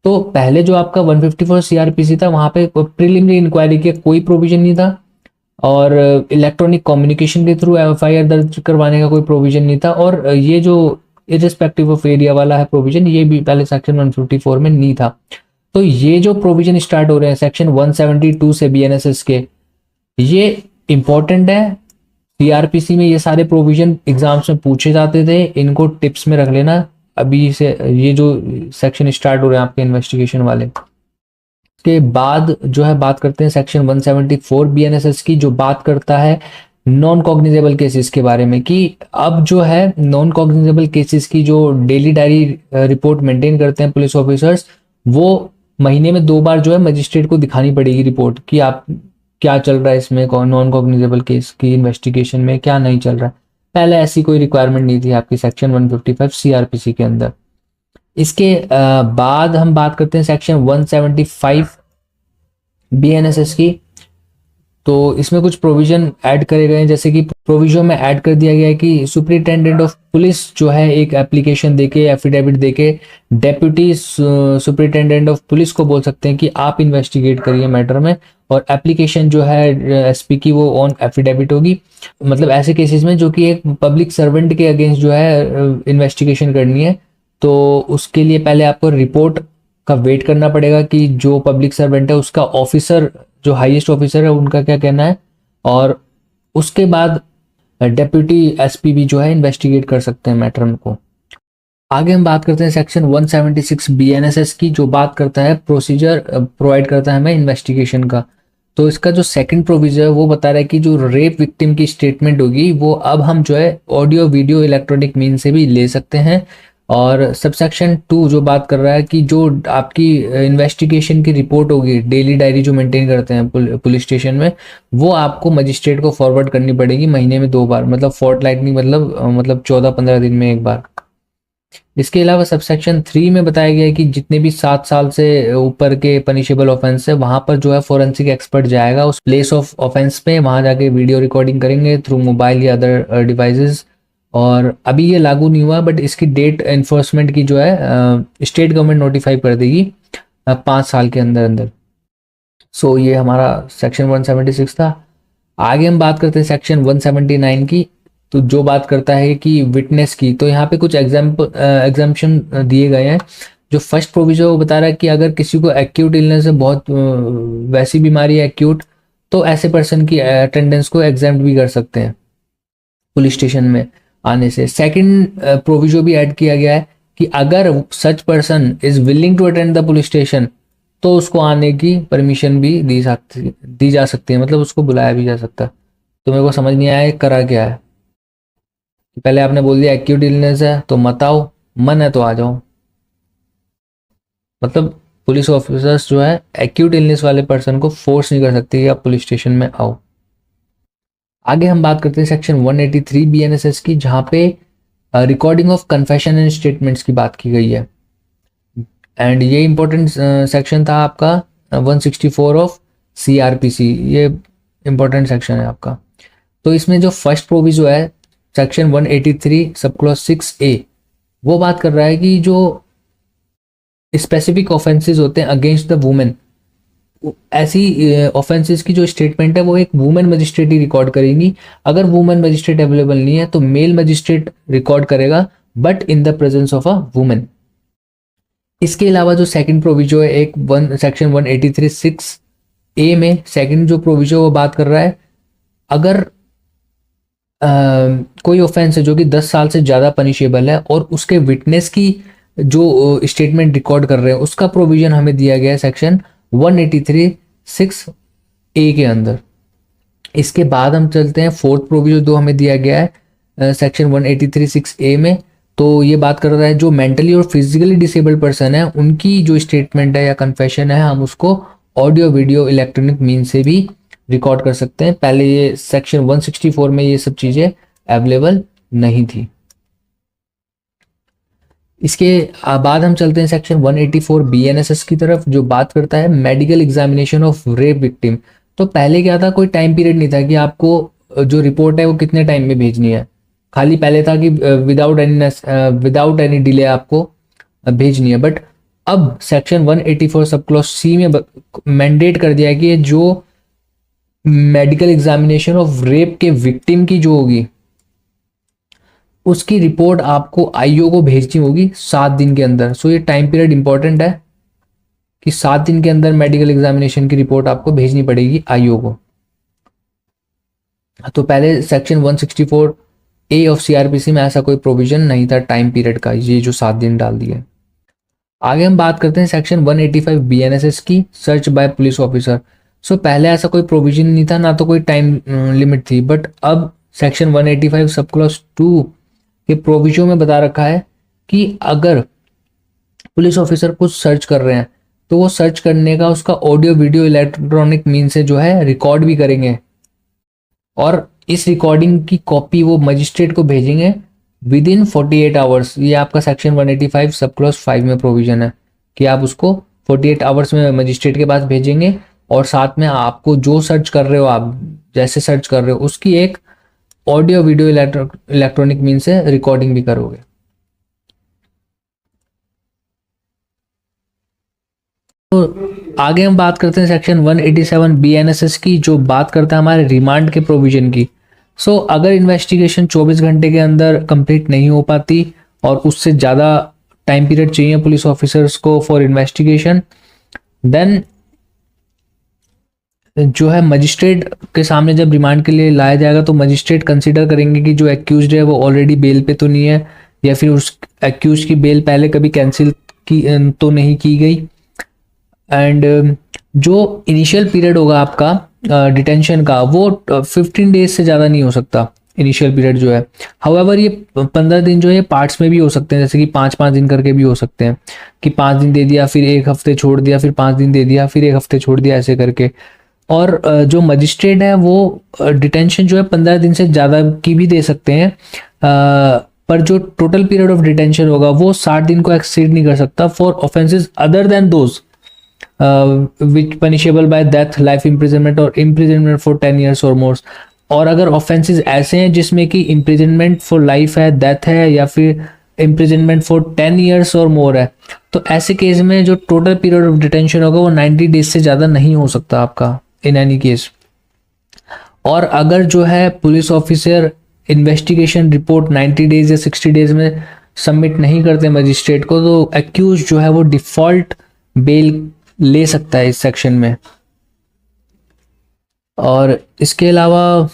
तो पहले जो आपका 154 सीआरपीसी था वहां पे प्रिलिमिनरी इंक्वायरी के कोई प्रोविजन नहीं था, और इलेक्ट्रॉनिक कम्युनिकेशन के थ्रू एफआईआर दर्ज करवाने का कोई प्रोविजन नहीं था। और ये जो इरिस्पेक्टिव ऑफ एरिया वाला है प्रोविजन, ये भी पहले सेक्शन 154 में नहीं था। तो ये जो प्रोविजन स्टार्ट हो रहे हैं सेक्शन 172 से बीएनएसएस के, ये इंपॉर्टेंट है। सीआरपीसी में ये सारे प्रोविजन एग्जाम्स में पूछे जाते थे, इनको टिप्स में रख लेना। अभी से ये जो सेक्शन स्टार्ट हो रहे हैं आपके इन्वेस्टिगेशन वाले, के बाद जो है बात करते हैं सेक्शन 174 बीएनएसएस की, जो बात करता है नॉन कॉग्निजेबल केसेस के बारे में। कि अब जो है नॉन कॉग्निजेबल केसेस की जो डेली डायरी रिपोर्ट मेंटेन करते हैं पुलिस ऑफिसर्स, वो महीने में 2 बार जो है मजिस्ट्रेट को दिखानी पड़ेगी रिपोर्ट कि आप क्या चल रहा है इसमें, नॉन कॉग्निजेबल केस की इन्वेस्टिगेशन में क्या नहीं चल रहा है। पहले ऐसी कोई रिक्वायरमेंट नहीं थी आपकी सेक्शन 155 सीआरपीसी के अंदर। इसके बाद हम बात करते हैं सेक्शन 175 बीएनएसएस की। तो इसमें कुछ प्रोविजन ऐड करे गए हैं, जैसे कि प्रोविजन में ऐड कर दिया गया है कि सुपरिटेंडेंट ऑफ पुलिस जो है एक एप्लीकेशन देके, एफिडेविट देके डेप्यूटी सुपरिटेंडेंट ऑफ पुलिस को बोल सकते हैं कि आप इन्वेस्टिगेट करिए मैटर में, और एप्लीकेशन जो है एसपी की वो ऑन एफिडेविट होगी। मतलब ऐसे केसेस में जो कि एक पब्लिक सर्वेंट के अगेंस्ट जो है इन्वेस्टिगेशन करनी है, तो उसके लिए पहले आपको रिपोर्ट का वेट करना पड़ेगा कि जो पब्लिक सर्वेंट है उसका ऑफिसर, जो हाईएस्ट ऑफिसर है, उनका क्या कहना है, और उसके बाद डेप्यूटी एसपी भी जो है इन्वेस्टिगेट कर सकते हैं मैटर को। आगे हम बात करते हैं सेक्शन 176 बीएनएसएस की, जो बात करता है प्रोसीजर प्रोवाइड करता है हमें इन्वेस्टिगेशन का। तो इसका जो सेकंड प्रोविजन है वो बता रहा है कि जो रेप विक्टिम की स्टेटमेंट होगी वो अब हम जो है ऑडियो वीडियो इलेक्ट्रॉनिक मीन से भी ले सकते हैं। और सबसेक्शन 2 जो बात कर रहा है कि जो आपकी इन्वेस्टिगेशन की रिपोर्ट होगी, डेली डायरी जो मेंटेन करते हैं पुलिस स्टेशन में, वो आपको मजिस्ट्रेट को फॉरवर्ड करनी पड़ेगी महीने में 2 बार, मतलब फोर्टनाइटली, मतलब 14-15 दिन में एक बार। इसके अलावा सबसेक्शन 3 में बताया गया है कि जितने भी 7 साल से ऊपर के पनिशेबल ऑफेंस है, वहां पर जो है फोरेंसिक एक्सपर्ट जाएगा उस प्लेस ऑफ ऑफेंस पे, वहां जाके वीडियो रिकॉर्डिंग करेंगे थ्रू मोबाइल या अदर डिवाइसेस। और अभी ये लागू नहीं हुआ, बट इसकी डेट एनफोर्समेंट की जो है स्टेट गवर्नमेंट नोटिफाई कर देगी 5 साल के अंदर अंदर। सो ये हमारा सेक्शन 176 था। आगे हम बात करते हैं सेक्शन 179 की, तो जो बात करता है कि विटनेस की। तो यहाँ पे कुछ एग्जाम्पशन दिए गए हैं। जो फर्स्ट प्रोविजन वो बता रहा है कि अगर किसी को एक्यूट इलनेस है, बहुत वैसी बीमारी है एक्यूट, तो ऐसे पर्सन की अटेंडेंस को एग्जाम्प्ट भी कर सकते हैं पुलिस स्टेशन में आने से। सेकंड प्रोविजन भी ऐड किया गया है कि अगर such person is willing to attend the police station, तो उसको आने की परमिशन भी दी जा सकती है, मतलब उसको बुलाया भी जा सकता है। तो मेरे को समझ नहीं आया करा क्या है। पहले आपने बोल दिया एक्यूट इलनेस है तो मत आओ, मन है तो आ जाओ। मतलब पुलिस ऑफिसर्स जो है एक्यूट इलनेस वाले पर्सन को फोर्स नहीं कर सकते कि आप पुलिस स्टेशन में आओ। आगे हम बात करते हैं सेक्शन 183 बीएनएसएस की, जहां पे recording of confession and statements की बात की गई है। एंड ये इंपॉर्टेंट सेक्शन था आपका 164 ऑफ सीआरपीसी, ये इंपॉर्टेंट सेक्शन है आपका। तो इसमें जो फर्स्ट प्रोविजन है सेक्शन 183 सब क्लॉज 6A, वो बात कर रहा है कि जो स्पेसिफिक ऑफेंसेस होते हैं अगेंस्ट द वुमेन, ऐसी ऑफेंसेस की जो स्टेटमेंट है वो एक वुमेन मजिस्ट्रेट ही रिकॉर्ड करेगी। अगर वुमेन मजिस्ट्रेट अवेलेबल नहीं है तो मेल मजिस्ट्रेट रिकॉर्ड करेगा, but in the presence of a women. इसके अलावा जो सेकंड प्रोविजो है एक सेक्शन 183(6)A में सेकंड जो प्रोविजो वो बात कर रहा है, अगर कोई ऑफेंस है जो कि 10 साल से ज़्यादा पनिशेबल है और उसके विटनेस की जो स्टेटमेंट रिकॉर्ड कर रहे हैं उसका प्रोविजन हमें दिया गया है सेक्शन 183(6)A के अंदर। इसके बाद हम चलते हैं फोर्थ प्रोविजन जो हमें दिया गया है सेक्शन 183(6)A में। तो ये बात कर रहा है जो मेंटली और फिजिकली डिसेबल्ड पर्सन है उनकी जो स्टेटमेंट है या कन्फेशन है हम उसको ऑडियो वीडियो इलेक्ट्रॉनिक मीन से भी रिकॉर्ड कर सकते हैं। पहले ये सेक्शन 164 में ये सब चीज़ें अवेलेबल नहीं थी। इसके बाद हम चलते हैं सेक्शन 184 BNSS की तरफ जो बात करता है medical examination of rape victim. तो पहले क्या था, कोई टाइम पीरियड नहीं था कि आपको जो रिपोर्ट है वो कितने टाइम में भेजनी है, खाली पहले था कि विदाउट एनी डिले आपको भेजनी है। बट अब सेक्शन 184 सब क्लॉज C में मैंडेट कर दिया है कि जो मेडिकल एग्जामिनेशन ऑफ रेप के विक्टिम की जो होगी उसकी रिपोर्ट आपको आईओ को भेजनी होगी 7 दिन के अंदर। सो ये टाइम पीरियड इंपॉर्टेंट है कि 7 दिन के अंदर मेडिकल एग्जामिनेशन की रिपोर्ट आपको भेजनी पड़ेगी आईओ को। तो पहले सेक्शन 164A ऑफ CRPC में ऐसा कोई प्रोविजन नहीं था टाइम पीरियड का, ये जो 7 दिन डाल दिए। आगे हम बात करते हैं सेक्शन 185 BNSS की, सर्च बाय पुलिस ऑफिसर। सो पहले ऐसा कोई प्रोविजन नहीं था, ना तो कोई टाइम लिमिट थी। बट अब सेक्शन 185 सब क्लॉज 2 के प्रोविजन में बता रखा है कि अगर पुलिस ऑफिसर कुछ सर्च कर रहे हैं तो वो सर्च करने का उसका ऑडियो वीडियो इलेक्ट्रॉनिक मीन से जो है रिकॉर्ड भी करेंगे और इस रिकॉर्डिंग की कॉपी वो मजिस्ट्रेट को भेजेंगे विद इन 48 आवर्स। ये आपका सेक्शन 185 सब क्लॉज 5 में प्रोविजन है कि आप उसको 48 आवर्स में मजिस्ट्रेट के पास भेजेंगे और साथ में आपको जो सर्च कर रहे हो, आप जैसे सर्च कर रहे हो उसकी एक ऑडियो वीडियो इलेक्ट्रॉनिक मीन से रिकॉर्डिंग भी करोगे। तो आगे हम बात करते हैं सेक्शन 187 BNSS की जो बात करता है हमारे रिमांड के प्रोविजन की। सो अगर इन्वेस्टिगेशन 24 घंटे के अंदर कंप्लीट नहीं हो पाती और उससे ज़्यादा टाइम पीरियड चाहिए पुलिस ऑफिसर्स को फॉर इन्वेस्टिगेशन, देन जो है मजिस्ट्रेट के सामने जब रिमांड के लिए लाया जाएगा तो मजिस्ट्रेट कंसीडर करेंगे कि जो एक्यूज्ड है वो ऑलरेडी बेल पे तो नहीं है या फिर उस एक्यूज की बेल पहले कभी कैंसिल की तो नहीं की गई। एंड जो इनिशियल पीरियड होगा आपका डिटेंशन का वो 15 डेज से ज़्यादा नहीं हो सकता इनिशियल पीरियड जो है। हाउएवर ये 15 दिन जो है पार्ट्स में भी हो सकते हैं, जैसे कि 5-5 दिन करके भी हो सकते हैं कि 5 दिन दे दिया फिर 1 हफ्ते छोड़ दिया फिर 5 दिन दे दिया फिर 1 हफ्ते छोड़ दिया ऐसे करके। और जो मजिस्ट्रेट है वो डिटेंशन जो है 15 दिन से ज़्यादा की भी दे सकते हैं, पर जो टोटल पीरियड ऑफ डिटेंशन होगा वो 60 दिन को एक्सीड नहीं कर सकता for offences other than those which punishable bye death, life imprisonment और इम्प्रिजनमेंट फॉर 10 ईयर्स और मोर। और अगर ऑफेंसेस ऐसे हैं जिसमें कि इम्प्रिजनमेंट फॉर लाइफ है, डेथ है या फिर इम्प्रिजनमेंट फॉर 10 ईयर्स और मोर है, तो ऐसे केस में जो टोटल पीरियड ऑफ डिटेंशन होगा वो 90 डेज से ज़्यादा नहीं हो सकता आपका इन एनी केस। और अगर जो है police officer investigation report 90 days या 60 डेज में सबमिट नहीं करते मजिस्ट्रेट को तो एक्यूज जो है वो डिफॉल्ट बेल ले सकता है इस सेक्शन में। और इसके अलावा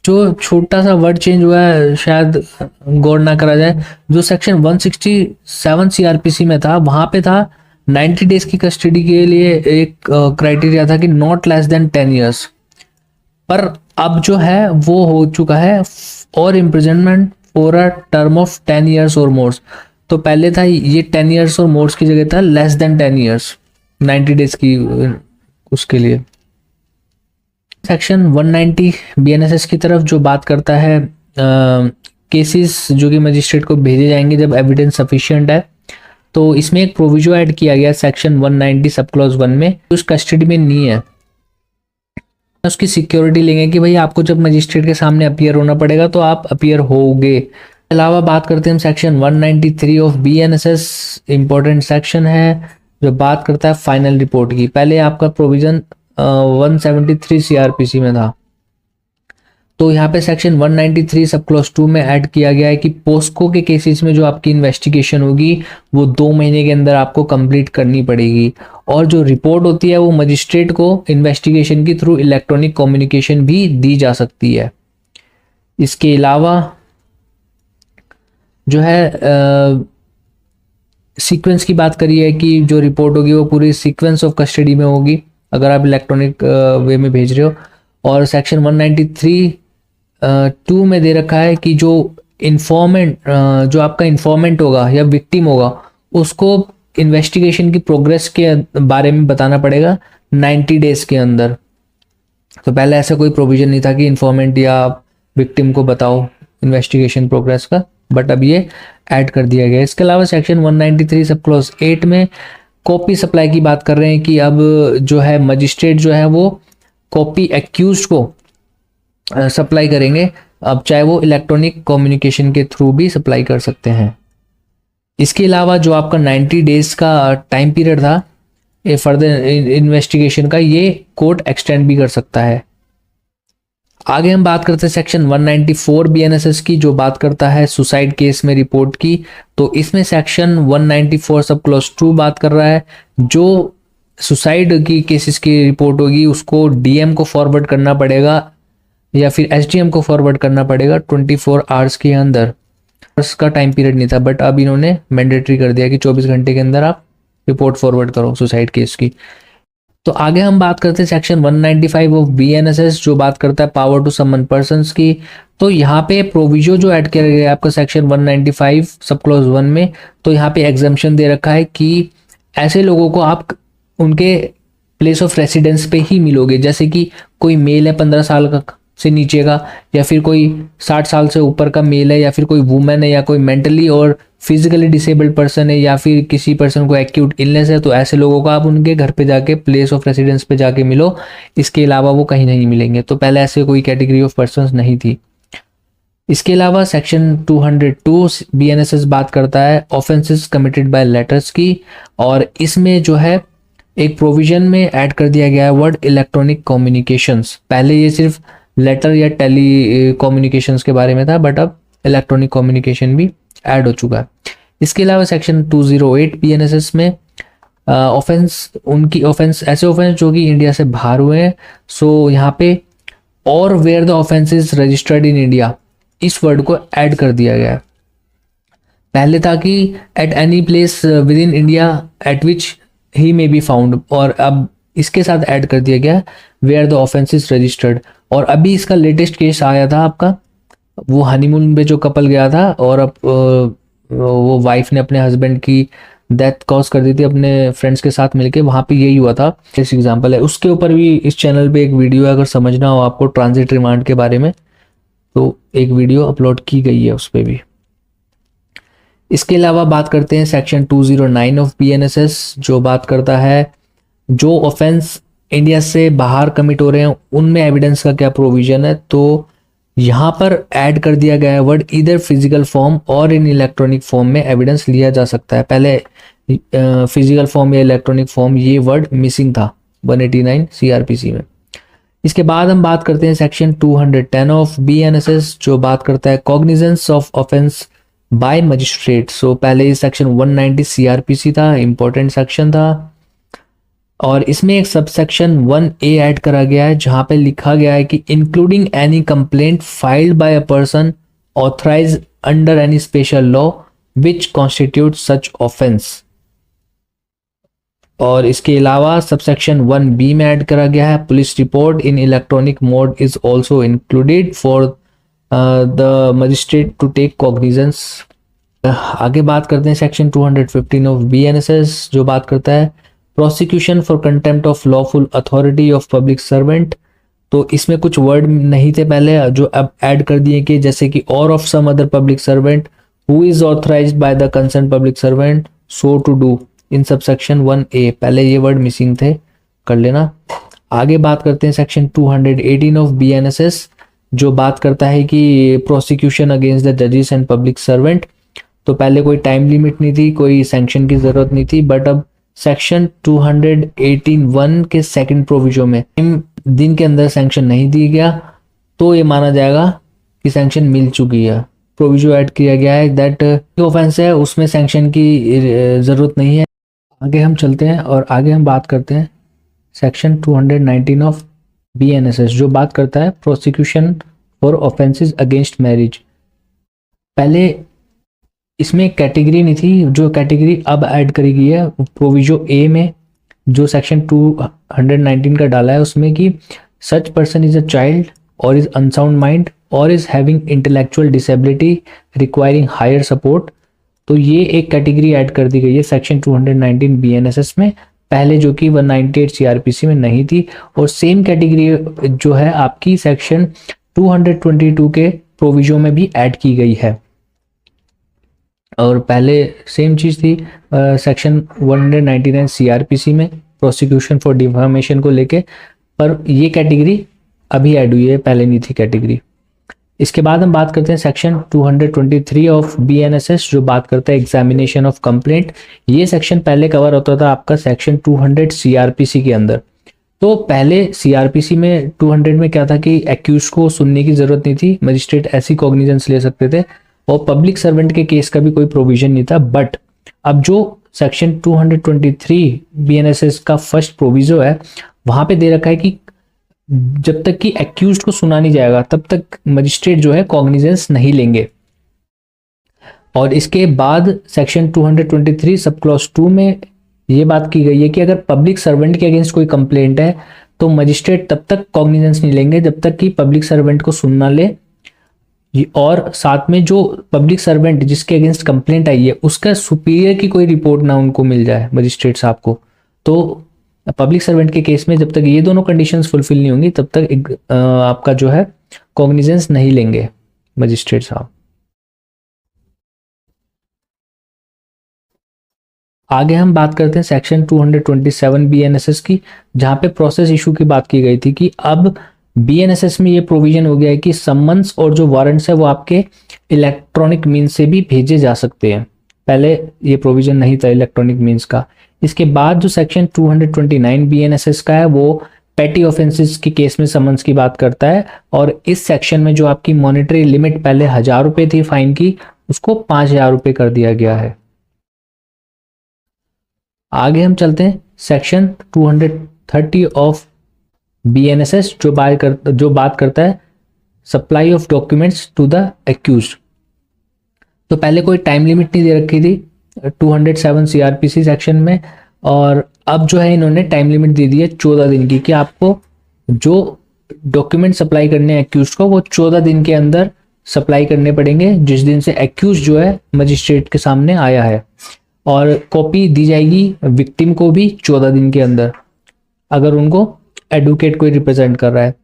जो छोटा सा वर्ड चेंज हुआ है शायद गौर ना करा जाए, जो सेक्शन 167 CRPC में था वहां पे था 90 डेज की कस्टडी के लिए एक क्राइटेरिया था कि नॉट लेस देन 10 ईयर्स, पर अब जो है वो हो चुका है और imprisonment for a term of 10 years और मोर्स। तो पहले था ये 10 ईयर्स और मोर्स की जगह था लेस देन 10 ईयर्स 90 डेज की उसके लिए। सेक्शन 190 BNSS की तरफ जो बात करता है केसेस जो कि मजिस्ट्रेट को भेजे जाएंगे जब एविडेंस सफिशिएंट है, तो इसमें एक प्रोविजो ऐड किया गया सेक्शन 190 सब क्लॉज 1 में, उस कस्टडी में नहीं है उसकी सिक्योरिटी लेंगे कि भाई आपको जब मजिस्ट्रेट के सामने अपीयर होना पड़ेगा तो आप अपीयर होगे। अलावा बात करते हैं हम section 193 of BNSS, important section है जो बात करता है फाइनल रिपोर्ट की। पहले आपका प्रोविजन 173 CRPC में था, तो यहाँ पे सेक्शन 193 सब क्लॉज 2 में ऐड किया गया है कि पोस्को के केसेस में जो आपकी इन्वेस्टिगेशन होगी वो 2 महीने के अंदर आपको कंप्लीट करनी पड़ेगी, और जो रिपोर्ट होती है वो मजिस्ट्रेट को इन्वेस्टिगेशन की थ्रू इलेक्ट्रॉनिक कम्युनिकेशन भी दी जा सकती है। इसके अलावा जो है सीक्वेंस की बात करिए कि जो रिपोर्ट होगी वो पूरी सीक्वेंस ऑफ कस्टडी में होगी अगर आप इलेक्ट्रॉनिक वे में भेज रहे हो। और सेक्शन 193 2 में दे रखा है कि जो इन्फॉर्मेंट जो आपका इन्फॉर्मेंट होगा या विक्टिम होगा उसको इन्वेस्टिगेशन की प्रोग्रेस के बारे में बताना पड़ेगा 90 डेज के अंदर। तो पहले ऐसा कोई प्रोविजन नहीं था कि इन्फॉर्मेंट या विक्टिम को बताओ इन्वेस्टिगेशन प्रोग्रेस का, बट अब ये ऐड कर दिया गया। इसके अलावा सेक्शन 193 सब क्लॉज 8 में कॉपी सप्लाई की बात कर रहे हैं कि अब जो है मजिस्ट्रेट जो है वो कॉपी एक्यूज को सप्लाई करेंगे, अब चाहे वो इलेक्ट्रॉनिक कम्युनिकेशन के थ्रू भी सप्लाई कर सकते हैं। इसके अलावा जो आपका 90 डेज का टाइम पीरियड था ये फर्दर इन्वेस्टिगेशन का, ये कोर्ट एक्सटेंड भी कर सकता है। आगे हम बात करते हैं सेक्शन 194 बीएनएसएस की, जो बात करता है सुसाइड केस में रिपोर्ट की। तो इसमें सेक्शन 194 सब क्लॉज 2 बात कर रहा है जो सुसाइड की केसेस की रिपोर्ट होगी उसको डीएम को फॉरवर्ड करना पड़ेगा या फिर एसडीएम को फॉरवर्ड करना पड़ेगा 24 आवर्स के अंदर। उसका टाइम पीरियड नहीं था, बट अब इन्होंने मैंडेटरी कर दिया कि 24 घंटे के अंदर आप रिपोर्ट फॉरवर्ड करो सुसाइड केस की। तो आगे हम बात करते हैं सेक्शन 195 ऑफ बीएनएसएस जो बात करता है पावर टू समन पर्संस की। तो यहाँ पे प्रोविजो जो ऐड किया गया है आपका सेक्शन 195 सब क्लॉज 1 में, तो यहाँ पे एग्जम्पशन दे रखा है कि ऐसे लोगों को आप उनके प्लेस ऑफ रेसिडेंस पे ही मिलोगे, जैसे कि कोई मेल है 15 साल का से नीचे का, या फिर कोई 60 साल से ऊपर का मेल है, या फिर कोई वुमेन है, या कोई मेंटली और फिजिकली डिसेबल्ड पर्सन है, या फिर किसी पर्सन को एक्यूट इलनेस है, तो ऐसे लोगों को आप उनके घर पे जाके प्लेस ऑफ रेसिडेंस पे जाके मिलो। इसके अलावा वो कहीं नहीं मिलेंगे। तो पहले ऐसे कोई कैटेगरी ऑफ पर्सन्स नहीं थी। इसके अलावा सेक्शन 202 बीएनएसएस बात करता है ऑफेंसेस कमिटेड बाय लेटर्स की, और इसमें जो है एक प्रोविजन में ऐड कर दिया गया है वर्ड इलेक्ट्रॉनिक कम्युनिकेशंस। पहले ये सिर्फ लेटर या टेली कम्युनिकेशंस के बारे में था, बट अब इलेक्ट्रॉनिक कम्युनिकेशन भी ऐड हो चुका है। इसके अलावा सेक्शन 208 बीएनएसएस में ऑफेंस उनकी ऑफेंस ऐसे ऑफेंस जो कि इंडिया से बाहर हुए हैं। सो यहाँ पे और where the offence is registered in India, इस वर्ड को ऐड कर दिया गया है। पहले था कि at any place within India at which he may be found, और अब इसके साथ ऐड कर दिया गया where the offence is registered. और अभी इसका लेटेस्ट केस आया था आपका, वो हनीमून पे जो कपल गया था और अब वो वाइफ ने अपने हस्बैंड की डेथ कॉज कर दी थी अपने फ्रेंड्स के साथ मिलके, वहाँ पे यही हुआ था। इस एग्जांपल है, उसके ऊपर भी इस चैनल पे एक वीडियो है, अगर समझना हो आपको ट्रांजिट रिमांड के बारे में तो एक वीडियो अपलोड की गई है उस पर भी। इसके अलावा बात करते हैं सेक्शन 209 ऑफ बीएनएसएस जो बात करता है जो ऑफेंस इंडिया से बाहर कमिट हो रहे हैं उनमें एविडेंस का क्या प्रोविजन है। तो यहाँ पर ऐड कर दिया गया है वर्ड इधर फिजिकल फॉर्म और इन इलेक्ट्रॉनिक फॉर्म में एविडेंस लिया जा सकता है। पहले फिजिकल फॉर्म या इलेक्ट्रॉनिक फॉर्म ये वर्ड मिसिंग था 189 सीआरपीसी में। इसके बाद हम बात करते हैं सेक्शन 210 ऑफ बीएनएसएस जो बात करता है cognizance of offence by magistrate. So पहले ये सेक्शन 190 सीआरपीसी था, इंपॉर्टेंट सेक्शन था, और इसमें एक सबसेक्शन 1A ऐड करा गया है जहां पे लिखा गया है कि including any complaint filed by a person authorised under any special law which constitute such offence. और इसके अलावा सबसेक्शन 1B में ऐड करा गया है police report in electronic mode is also included for the magistrate to take cognizance. आगे बात करते हैं सेक्शन 215 ऑफ बीएनएसएस जो बात करता है prosecution for contempt of lawful authority of public servant. तो इसमें कुछ वर्ड नहीं थे पहले जो अब ऐड कर दिए कि जैसे कि or of some other public servant who is authorised by the concern public servant so to do in subsection 1A। पहले ये वर्ड मिसिंग थे, कर लेना। आगे बात करते हैं सेक्शन 218 ऑफ बीएनएसएस जो बात करता है कि प्रोसिक्यूशन अगेंस्ट द जजेस एंड पब्लिक सर्वेंट। तो पहले कोई टाइम लिमिट नहीं थी, कोई सैंक्शन की जरूरत नहीं थी, बट अब सेक्शन 218(1) के सेकंड प्रोविजन में दिन के अंदर सैंक्शन नहीं दिया गया तो ये माना जाएगा कि सैंक्शन मिल चुकी है। प्रोविजो ऐड किया गया है दैट ऑफेंस है उसमें सैंक्शन की ज़रूरत नहीं है। आगे हम चलते हैं और आगे हम बात करते हैं सेक्शन 219 ऑफ BNSS जो बात करता है prosecution for offences against marriage. पहले इसमें कैटेगरी नहीं थी, जो कैटेगरी अब ऐड करी गई है प्रोविजो ए में जो सेक्शन 219 का डाला है उसमें कि such person is a child or is unsound mind or is having intellectual disability requiring higher support. तो ये एक कैटेगरी ऐड कर दी गई है सेक्शन 219 BNSS में, पहले जो कि 198 CRPC में नहीं थी। और सेम कैटेगरी जो है आपकी सेक्शन 222 के प्रोविजो में भी ऐड की गई है। और पहले सेम चीज़ थी सेक्शन 199 CRPC में प्रोसिक्यूशन फॉर डिफामेशन को लेके, पर ये कैटेगरी अभी ऐड हुई है, पहले नहीं थी कैटेगरी। इसके बाद हम बात करते हैं सेक्शन 223 ऑफ BNSS जो बात करता है एग्जामिनेशन ऑफ कंप्लेंट। ये सेक्शन पहले कवर होता था आपका सेक्शन 200 CRPC के अंदर। तो पहले CRPC में 200 में क्या था कि एक्यूज को सुनने की जरूरत नहीं थी, मजिस्ट्रेट ऐसी कॉग्निजेंस ले सकते थे और पब्लिक सर्वेंट के केस का भी कोई प्रोविजन नहीं था। बट अब जो सेक्शन 223 BNSS का फर्स्ट प्रोविजो है वहां पे दे रखा है कि जब तक कि एक्यूज को सुना नहीं जाएगा तब तक मजिस्ट्रेट जो है कॉग्निजेंस नहीं लेंगे। और इसके बाद सेक्शन 223 सब क्लॉज 2 में ये बात की गई है कि अगर पब्लिक सर्वेंट के अगेंस्ट कोई कंप्लेंट है तो मजिस्ट्रेट तब तक कॉग्निजेंस नहीं लेंगे जब तक कि पब्लिक सर्वेंट को सुनना ले, और साथ में जो पब्लिक सर्वेंट जिसके अगेंस्ट कंप्लेंट आई है उसका सुपीरियर की कोई रिपोर्ट ना उनको मिल जाए मजिस्ट्रेट साहब को। तो पब्लिक सर्वेंट के केस में जब तक ये दोनों कंडीशंस फुलफिल नहीं होंगी तब तक आपका जो है कॉग्निजेंस नहीं लेंगे मजिस्ट्रेट साहब। आगे हम बात करते हैं सेक्शन 227 BNSS की, जहां पे प्रोसेस इशू की बात की गई थी कि अब BNSS में ये प्रोविजन हो गया है कि सम्मन्स और जो वारंट्स है वो आपके इलेक्ट्रॉनिक मीन्स से भी भेजे जा सकते हैं। पहले ये प्रोविजन नहीं था इलेक्ट्रॉनिक मीन्स का। इसके बाद जो सेक्शन 229 BNSS का है वो पेटी ऑफेंसेस के केस में समन्स की बात करता है, और इस सेक्शन में जो आपकी मॉनेटरी लिमिट पहले 1000 रुपए थी फाइन की उसको 5000 रुपए कर दिया गया है। आगे हम चलते हैं सेक्शन 230 ऑफ BNSS जो बात करता है supply of documents to the accused. तो पहले कोई टाइम लिमिट नहीं दे रखी थी 207 CRPC सेक्शन में, और अब जो है इन्होंने टाइम लिमिट दे दी है 14 दिन की कि आपको जो डॉक्यूमेंट सप्लाई करने हैं एक्यूज को वो 14 दिन के अंदर सप्लाई करने पड़ेंगे जिस दिन से एक्यूज जो है मजिस्ट्रेट के सामने आया है, और कॉपी दी जाएगी विक्टिम को भी 14 दिन के अंदर अगर उनको एडवोकेट कोई रिप्रेजेंट कर रहा है।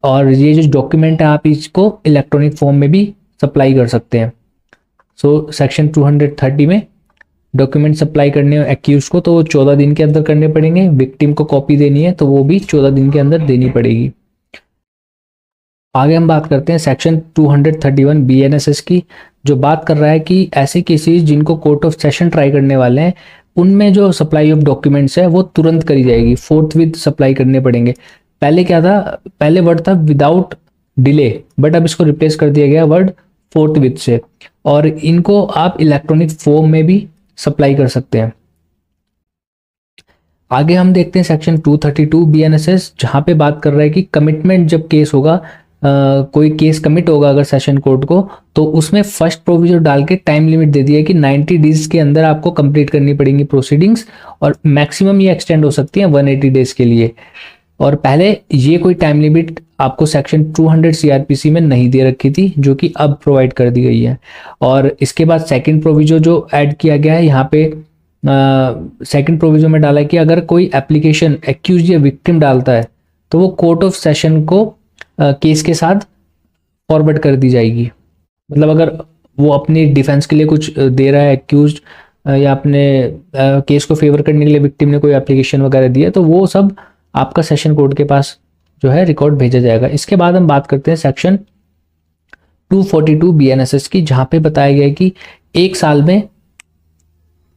और ये जो डॉक्यूमेंट है आप इसको इलेक्ट्रॉनिक फॉर्म में भी सप्लाई कर सकते हैं। सो सेक्शन 230 में डॉक्यूमेंट सप्लाई करने एक्यूज को तो वो 14 दिन के अंदर करने पड़ेंगे, विक्टिम को कॉपी देनी है तो वो भी 14 दिन के अंदर देनी पड़ेगी। आगे हम बात करते हैं सेक्शन 231 BNSS की, जो बात कर रहा है कि ऐसे केसेस जिनको कोर्ट ऑफ सेशन ट्राई करने वाले हैं उनमें जो सप्लाई ऑफ डॉक्यूमेंट्स है वो तुरंत करी जाएगी, फोर्थविथ सप्लाई करने पड़ेंगे। पहले क्या था, पहले वर्ड था विदाउट डिले, बट अब इसको रिप्लेस कर दिया गया वर्ड फोर्थविथ से, और इनको आप इलेक्ट्रॉनिक फॉर्म में भी सप्लाई कर सकते हैं। आगे हम देखते हैं सेक्शन 232 BNSS जहां पे बात कर रहा है कि कमिटमेंट जब केस होगा, कोई केस कमिट होगा अगर सेशन कोर्ट को, तो उसमें फर्स्ट प्रोविजन डाल के टाइम लिमिट दे दिया है कि 90 डेज के अंदर आपको कंप्लीट करनी पड़ेंगी प्रोसीडिंग्स, और मैक्सिमम ये एक्सटेंड हो सकती है 180 डेज के लिए। और पहले ये कोई टाइम लिमिट आपको सेक्शन 200 CRPC में नहीं दे रखी थी जो कि अब प्रोवाइड कर दी गई है। और इसके बाद सेकंड प्रोविजो जो ऐड किया गया है यहाँ पे सेकंड प्रोविजो में डाला है कि अगर कोई एप्लीकेशन एक्यूज या विक्टिम डालता है तो वो कोर्ट ऑफ सेशन को केस के साथ फॉरवर्ड कर दी जाएगी। मतलब अगर वो अपनी डिफेंस के लिए कुछ दे रहा है एक्यूज या अपने केस को फेवर करने के लिए विक्टिम ने कोई एप्लीकेशन वगैरह दिया तो वो सब आपका सेशन कोर्ट के पास जो है रिकॉर्ड भेजा जाएगा। इसके बाद हम बात करते हैं सेक्शन 242 BNSS की, जहां पे बताया गया है कि एक साल में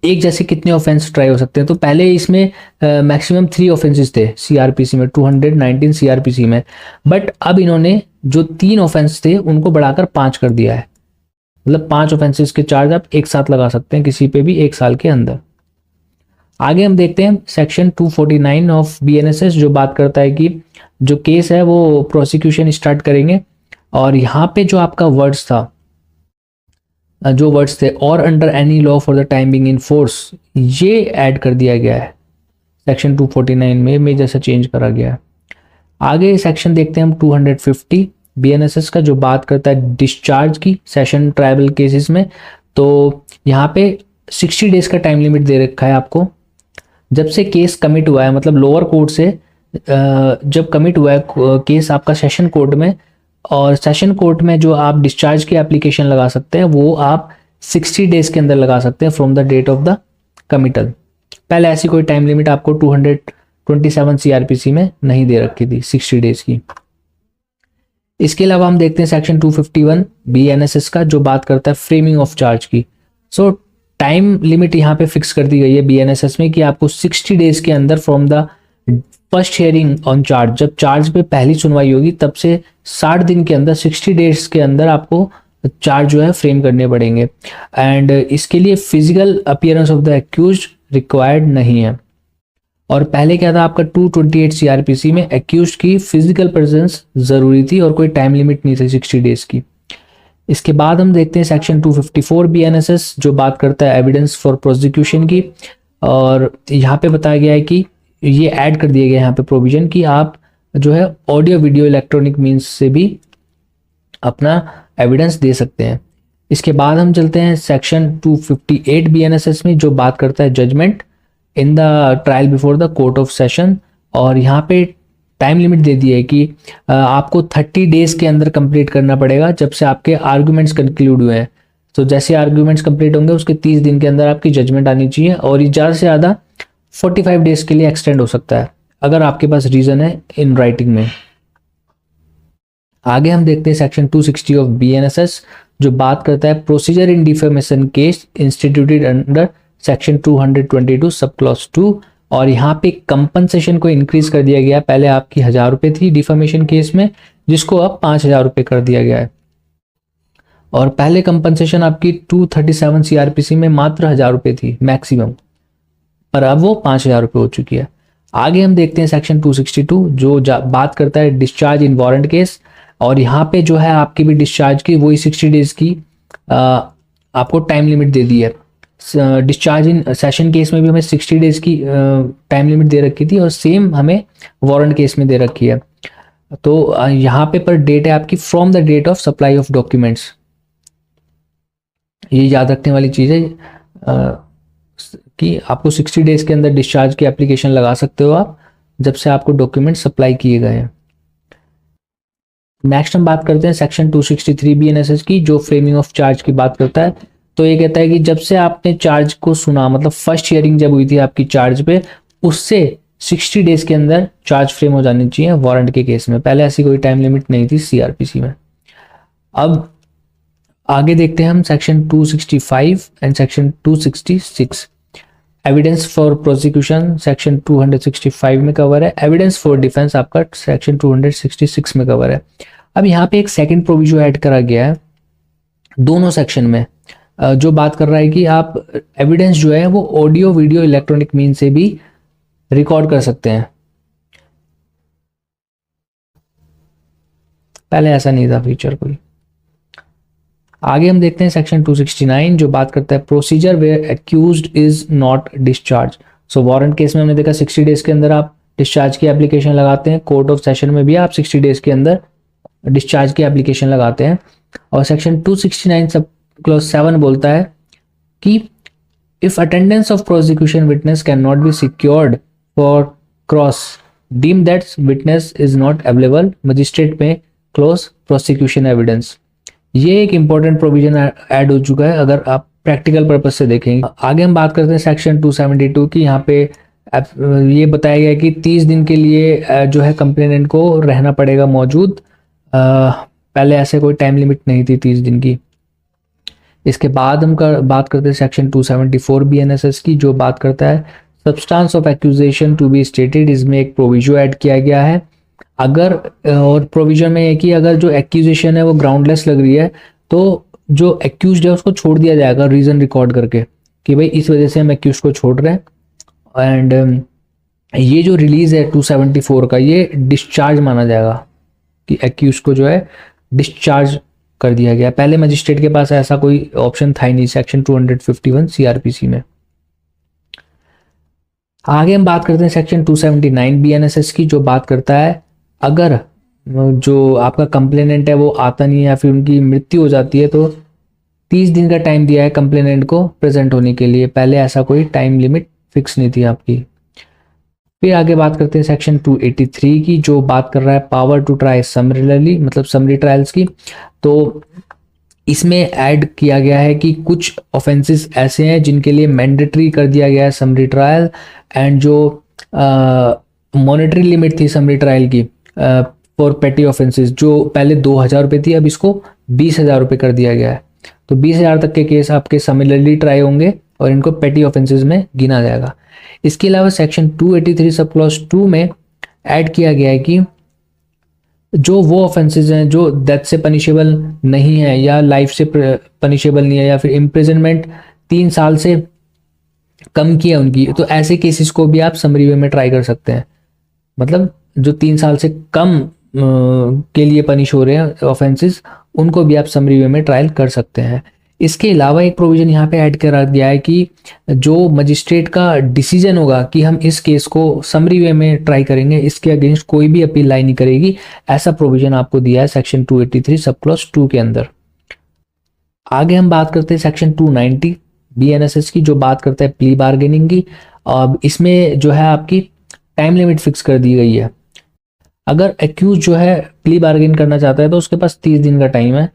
एक जैसे कितने ऑफेंस ट्राई हो सकते हैं। तो पहले इसमें मैक्सिमम 3 ऑफेंसेस थे CRPC में, 219 CRPC में, बट अब इन्होंने जो 3 ऑफेंस थे उनको बढ़ाकर 5 कर दिया है। मतलब 5 ऑफेंसेस के चार्ज आप एक साथ लगा सकते हैं किसी पे भी 1 साल के अंदर। आगे हम देखते हैं सेक्शन 249 ऑफ बीएनएसएस, जो बात करता है कि जो केस है वो प्रोसिक्यूशन स्टार्ट करेंगे। और यहाँ पे जो आपका वर्ड्स था, जो वर्ड्स थे और under any law for the time being in force, ये ऐड कर दिया गया है सेक्शन 249 में मेजर से चेंज करा गया है। आगे सेक्शन देखते हैं हम 250 बीएनएसएस का, जो बात करता है डिस्चार्ज की सेशन ट्राइबल केसेस में। तो यहाँ पे 60 डेज का टाइम लिमिट दे रखा है आपको। जब से केस कमिट हुआ है, मतलब लोअर कोर्ट से जब कमिट हुआ है केस आपका सेशन कोर्ट में, और सेशन कोर्ट में जो आप डिस्चार्ज की एप्लीकेशन लगा सकते हैं वो आप 60 डेज के अंदर लगा सकते हैं from the date of the committal. पहले ऐसी कोई टाइम लिमिट आपको 227 सीआरपीसी में नहीं दे रखी थी 60 डेज की। इसके अलावा हम देखते हैं सेक्शन 251 बीएनएसएस का, जो बात करता है फ्रेमिंग ऑफ चार्ज की। सो टाइम लिमिट यहाँ पे फिक्स कर दी गई है बीएनएसएस में कि आपको 60 डेज के अंदर from the first hearing on charge, जब चार्ज पे पहली सुनवाई होगी तब से 60 दिन के अंदर, 60 डेज के अंदर आपको चार्ज जो है फ्रेम करने पड़ेंगे। एंड इसके लिए physical appearance of the accused required नहीं है। और पहले क्या था, आपका 228 सीआरपीसी में एक्यूज्ड की फिजिकल प्रेजेंस जरूरी थी और कोई टाइम लिमिट नहीं थी 60 डेज की। इसके बाद हम देखते हैं सेक्शन 254 बीएनएसएस, जो बात करता है एविडेंस फॉर प्रोसिक्यूशन की। और यहाँ पे बताया गया है कि ये ऐड कर दिया गया है यहाँ पे प्रोविजन कि आप जो है ऑडियो वीडियो इलेक्ट्रॉनिक मीन्स से भी अपना एविडेंस दे सकते हैं। इसके बाद हम चलते हैं सेक्शन 258 बीएनएसएस में, जो बात करता है judgment in the trial before the court of session. और यहाँ पे टाइम लिमिट दे दी है कि आपको 30 डेज के अंदर कंप्लीट करना पड़ेगा जब से आपके आर्ग्यूमेंट्स कंक्लूड हुए हैं। तो जैसे आर्ग्यूमेंट्स कंप्लीट होंगे उसके 30 दिन के अंदर आपकी जजमेंट आनी चाहिए, और ये ज़्यादा से ज़्यादा 45 डेज के लिए एक्सटेंड हो सकता है अगर आपके पास रीजन है इन राइटिंग में। आगे हम देखते हैं सेक्शन 260 ऑफ बीएनएसएस, जो बात करता है प्रोसीजर इन defamation case instituted under section 222 sub clause 2। और यहाँ पे कंपनसेशन को इंक्रीज कर दिया गया। पहले आपकी 1000 रुपये थी डिफेमेशन केस में, जिसको अब 5000 रुपये कर दिया गया है। और पहले कंपनसेशन आपकी 237 सीआरपीसी में मात्र 1000 रुपये थी मैक्सिमम, पर अब वो 5000 रुपये हो चुकी है। आगे हम देखते हैं सेक्शन 262, जो बात करता है डिस्चार्ज इन वारंट केस। और यहाँ पे जो है आपकी भी डिस्चार्ज की वही 60 डेज की आपको टाइम लिमिट दे दी है। डिस्चार्ज इन सेशन केस में भी हमें 60 डेज की टाइम लिमिट दे रखी थी, और सेम हमें वारंट केस में दे रखी है। तो यहाँ पे पर डेट है आपकी from the date of supply of documents. ये याद रखने वाली चीज़ है कि आपको 60 डेज के अंदर डिस्चार्ज की एप्लीकेशन लगा सकते हो आप, जब से आपको डॉक्यूमेंट सप्लाई किए गए हैं। नेक्स्ट हम बात करते हैं सेक्शन 263 बीएनएसएस की, जो फ्रेमिंग ऑफ चार्ज की बात करता है। तो ये कहता है कि जब से आपने चार्ज को सुना, मतलब फर्स्ट हियरिंग जब हुई थी आपकी चार्ज पे, उससे 60 डेज के अंदर चार्ज फ्रेम हो जानी चाहिए वारंट के केस में। पहले ऐसी कोई टाइम लिमिट नहीं थी सीआरपीसी में। अब आगे देखते हैं हम section 265 and section 266। Evidence for prosecution section 265 में कवर है, एविडेंस फॉर डिफेंस आपका सेक्शन 266 में कवर है। अब यहाँ पे एक सेकंड प्रोविजन ऐड करा गया है दोनों सेक्शन में, जो बात कर रहा है कि आप एविडेंस जो है वो ऑडियो वीडियो इलेक्ट्रॉनिक मीन से भी रिकॉर्ड कर सकते हैं। पहले ऐसा नहीं था फीचर कोई। आगे हम देखते हैं सेक्शन 269, जो बात करता है procedure where accused is not discharge. So warrant case में हमने देखा 60 डेज के अंदर आप डिस्चार्ज की एप्लीकेशन लगाते हैं, कोर्ट ऑफ सेशन में भी आप 60 डेज के अंदर डिस्चार्ज की एप्लीकेशन लगाते हैं। और सेक्शन 269 सब क्लॉज 7 बोलता है कि if attendance of prosecution witness can not be secured for cross deem that witness is not available, magistrate may close prosecution evidence. ये एक इंपॉर्टेंट प्रोविजन ऐड हो चुका है अगर आप प्रैक्टिकल पर्पज से देखेंगे। आगे हम बात करते हैं सेक्शन 272 की। यहाँ पे ये बताया गया कि 30 दिन के लिए जो है कंप्लेनेंट को रहना पड़ेगा मौजूद। पहले ऐसे कोई टाइम लिमिट नहीं थी 30 दिन की। इसके बाद हम बात करते हैं सेक्शन 274 बीएनएसएस की, जो बात करता है substance of accusation to be stated. इसमें एक प्रोविजन ऐड किया गया है। अगर और प्रोविजन में है कि अगर जो एक्यूजेशन है वो ग्राउंडलेस लग रही है तो जो एक्यूज्ड है उसको छोड़ दिया जाएगा रीजन रिकॉर्ड करके कि भाई इस वजह से हम एक्यूज को छोड़ रहे हैं। एंड ये जो रिलीज है 274 का ये डिस्चार्ज माना जाएगा कि एक्यूज को जो है डिस्चार्ज कर दिया गया। पहले मजिस्ट्रेट के पास ऐसा कोई ऑप्शन था ही नहीं सेक्शन 251 सीआरपीसी में। आगे हम बात करते हैं सेक्शन 279 बीएनएसएस की, जो बात करता है अगर जो आपका कंप्लेनेंट है वो आता नहीं है या फिर उनकी मृत्यु हो जाती है तो 30 दिन का टाइम दिया है कंप्लेनेंट को प्रेजेंट होने के लिए। पहले ऐसा कोई टाइम लिमिट फिक्स नहीं थी आपकी। फिर आगे बात करते हैं सेक्शन 283 की, जो बात कर रहा है पावर टू ट्राई समरिली, मतलब समरी ट्रायल्स की। तो इसमें ऐड किया गया है कि कुछ ऑफेंसेस ऐसे हैं जिनके लिए मैंडेटरी कर दिया गया है समरी ट्रायल। एंड जो मॉनेटरी लिमिट थी समरी ट्रायल की फॉर पेटी ऑफेंसेस जो पहले 2000 रुपये थी, अब इसको 20,000 रुपये कर दिया गया है। तो 20,000 तक के केस आपके समरिली ट्राई होंगे और इनको पेटी ऑफेंसेस में गिना जाएगा। इसके अलावा सेक्शन 283 सब क्लॉज 2 में ऐड किया गया है कि जो वो ऑफेंसेस हैं जो डेथ से पनिशेबल नहीं है या लाइफ से पनिशेबल नहीं है या फिर इम्प्रिजनमेंट 3 साल से कम की है उनकी, तो ऐसे केसेस को भी आप समरी वे में ट्राई कर सकते हैं। मतलब जो 3 साल से कम के लिए पनिश हो रहे हैं ऑफेंसेस उनको भी आप समरी वे में ट्रायल कर सकते हैं। इसके अलावा एक प्रोविजन यहाँ पे ऐड करा गया है कि जो मजिस्ट्रेट का डिसीजन होगा कि हम इस केस को समरी वे में ट्राई करेंगे, इसके अगेंस्ट कोई भी अपील लाई नहीं करेगी, ऐसा प्रोविजन आपको दिया है सेक्शन 283 सब क्लॉज 2 के अंदर। आगे हम बात करते हैं सेक्शन 290 बीएनएसएस की, जो बात करता है प्ली बार्गेनिंग की। अब इसमें जो है आपकी टाइम लिमिट फिक्स कर दी गई है। अगर एक्यूज जो है प्ली बार्गेन करना चाहता है तो उसके पास 30 दिन का टाइम है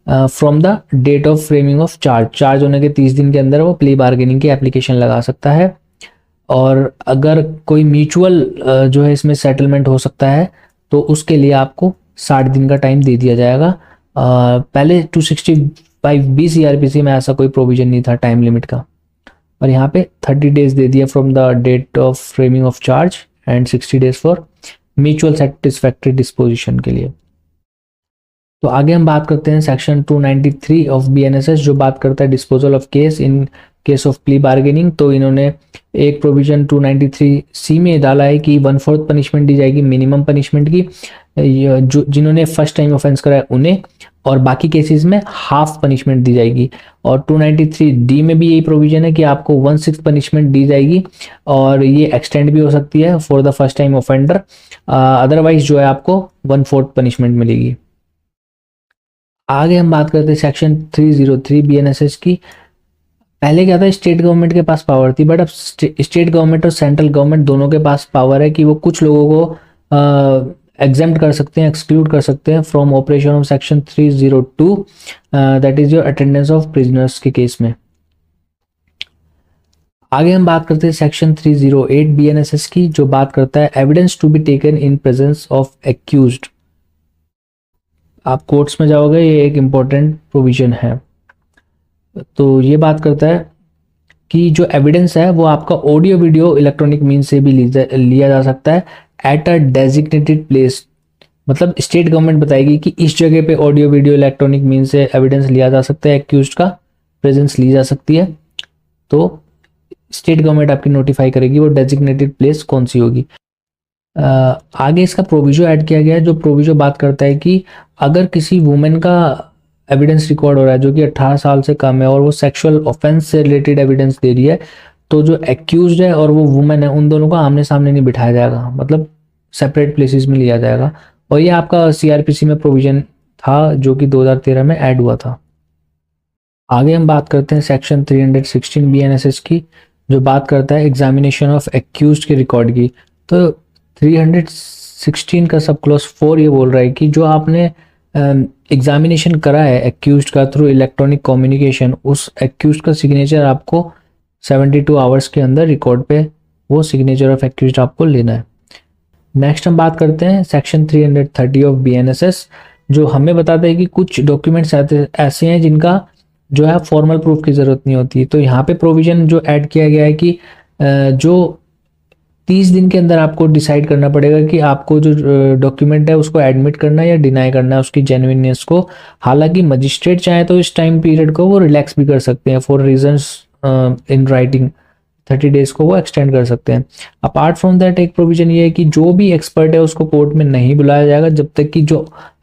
from the date of framing of charge होने के 30 दिन के अंदर वो प्ली बार्गेनिंग की एप्लीकेशन लगा सकता है। और अगर कोई म्यूचुअल जो है इसमें सेटलमेंट हो सकता है तो उसके लिए आपको 60 दिन का टाइम दे दिया जाएगा। पहले 265 बी सीआरपीसी में ऐसा कोई प्रोविजन नहीं था टाइम लिमिट का, और यहाँ पे 30 डेज दे दिया from the date of framing of charge and 60 days for mutual satisfactory disposition के लिए। तो आगे हम बात करते हैं सेक्शन 293 ऑफ बीएनएसएस, जो बात करता है disposal of case in case of plea bargaining. तो इन्होंने एक प्रोविजन 293 सी में डाला है कि 1/4 पनिशमेंट दी जाएगी मिनिमम पनिशमेंट की, जो जिन्होंने फर्स्ट टाइम ऑफेंस करा है उन्हें, और बाकी केसेस में हाफ पनिशमेंट दी जाएगी। और 293 डी में भी यही प्रोविजन है कि आपको 1/6 पनिशमेंट दी जाएगी और ये एक्सटेंड भी हो सकती है for the first time offender, otherwise जो है आपको 1/4 पनिशमेंट मिलेगी। आगे हम बात करते हैं सेक्शन 303 बीएनएसएस की। पहले क्या था, स्टेट गवर्नमेंट के पास पावर थी, बट अब स्टेट गवर्नमेंट और सेंट्रल गवर्नमेंट दोनों के पास पावर है कि वो कुछ लोगों को एग्जेम्प्ट कर सकते हैं, एक्सक्लूड कर सकते हैं from operation of section 302, that is your attendance of prisoners के केस में। आगे हम बात करते हैं सेक्शन 308 बीएनएसएस की, जो बात करता है evidence to be taken in presence of accused. आप कोर्ट्स में जाओगे, ये एक इम्पॉर्टेंट प्रोविजन है। तो ये बात करता है कि जो एविडेंस है वो आपका ऑडियो वीडियो इलेक्ट्रॉनिक मीन से भी लिया जा सकता है एट अ डेजिग्नेटेड प्लेस। मतलब स्टेट गवर्नमेंट बताएगी कि इस जगह पे ऑडियो वीडियो इलेक्ट्रॉनिक मीन से एविडेंस लिया जा सकता है, एक्यूज्ड का प्रेजेंस ली जा सकती है। तो स्टेट गवर्नमेंट आपकी नोटिफाई करेगी वो डेजिग्नेटेड प्लेस कौन सी होगी। आगे इसका प्रोविजो ऐड किया गया है, जो प्रोविजो बात करता है कि अगर किसी वुमेन का एविडेंस रिकॉर्ड हो रहा है जो कि 18 साल से कम है और वो सेक्सुअल ऑफेंस से रिलेटेड एविडेंस दे रही है, तो जो एक्यूज्ड है और वो वुमेन है उन दोनों को आमने सामने नहीं बिठाया जाएगा, मतलब सेपरेट प्लेसेस में लिया जाएगा। और ये आपका सीआरपीसी में प्रोविजन था जो कि 2013 में ऐड हुआ था। आगे हम बात करते हैं सेक्शन 316 बीएनएसएस की, जो बात करता है एग्जामिनेशन ऑफ एक्यूज्ड के रिकॉर्ड की। तो 316 का सब क्लॉज 4 ये बोल रहा है कि जो आपने एग्जामिनेशन करा है एक्यूज्ड का थ्रू इलेक्ट्रॉनिक कम्युनिकेशन, उस एक्यूज्ड का सिग्नेचर आपको 72 आवर्स के अंदर रिकॉर्ड पे वो सिग्नेचर ऑफ एक्यूज्ड आपको लेना है। नेक्स्ट हम बात करते हैं सेक्शन 330 ऑफ बीएनएसएस, जो हमें बताता है कि कुछ डॉक्यूमेंट्स ऐसे हैं जिनका जो है फॉर्मल प्रूफ की ज़रूरत नहीं होती। तो यहाँ पे प्रोविजन जो ऐड किया गया है कि जो 30 दिन के अंदर आपको डिसाइड करना पड़ेगा कि आपको जो डॉक्यूमेंट है उसको एडमिट करना है या डिनाई करना है उसकी जेन्युइननेस को। हालांकि मजिस्ट्रेट चाहे तो इस टाइम पीरियड को वो रिलैक्स भी कर सकते हैं for reasons in writing. 30 days को वो एक्सटेंड कर सकते हैं। अपार्ट फ्रॉम दैट एक प्रोविजन ये है कि जो भी एक्सपर्ट है उसको कोर्ट में नहीं बुलाया जाएगा जब तक कि जो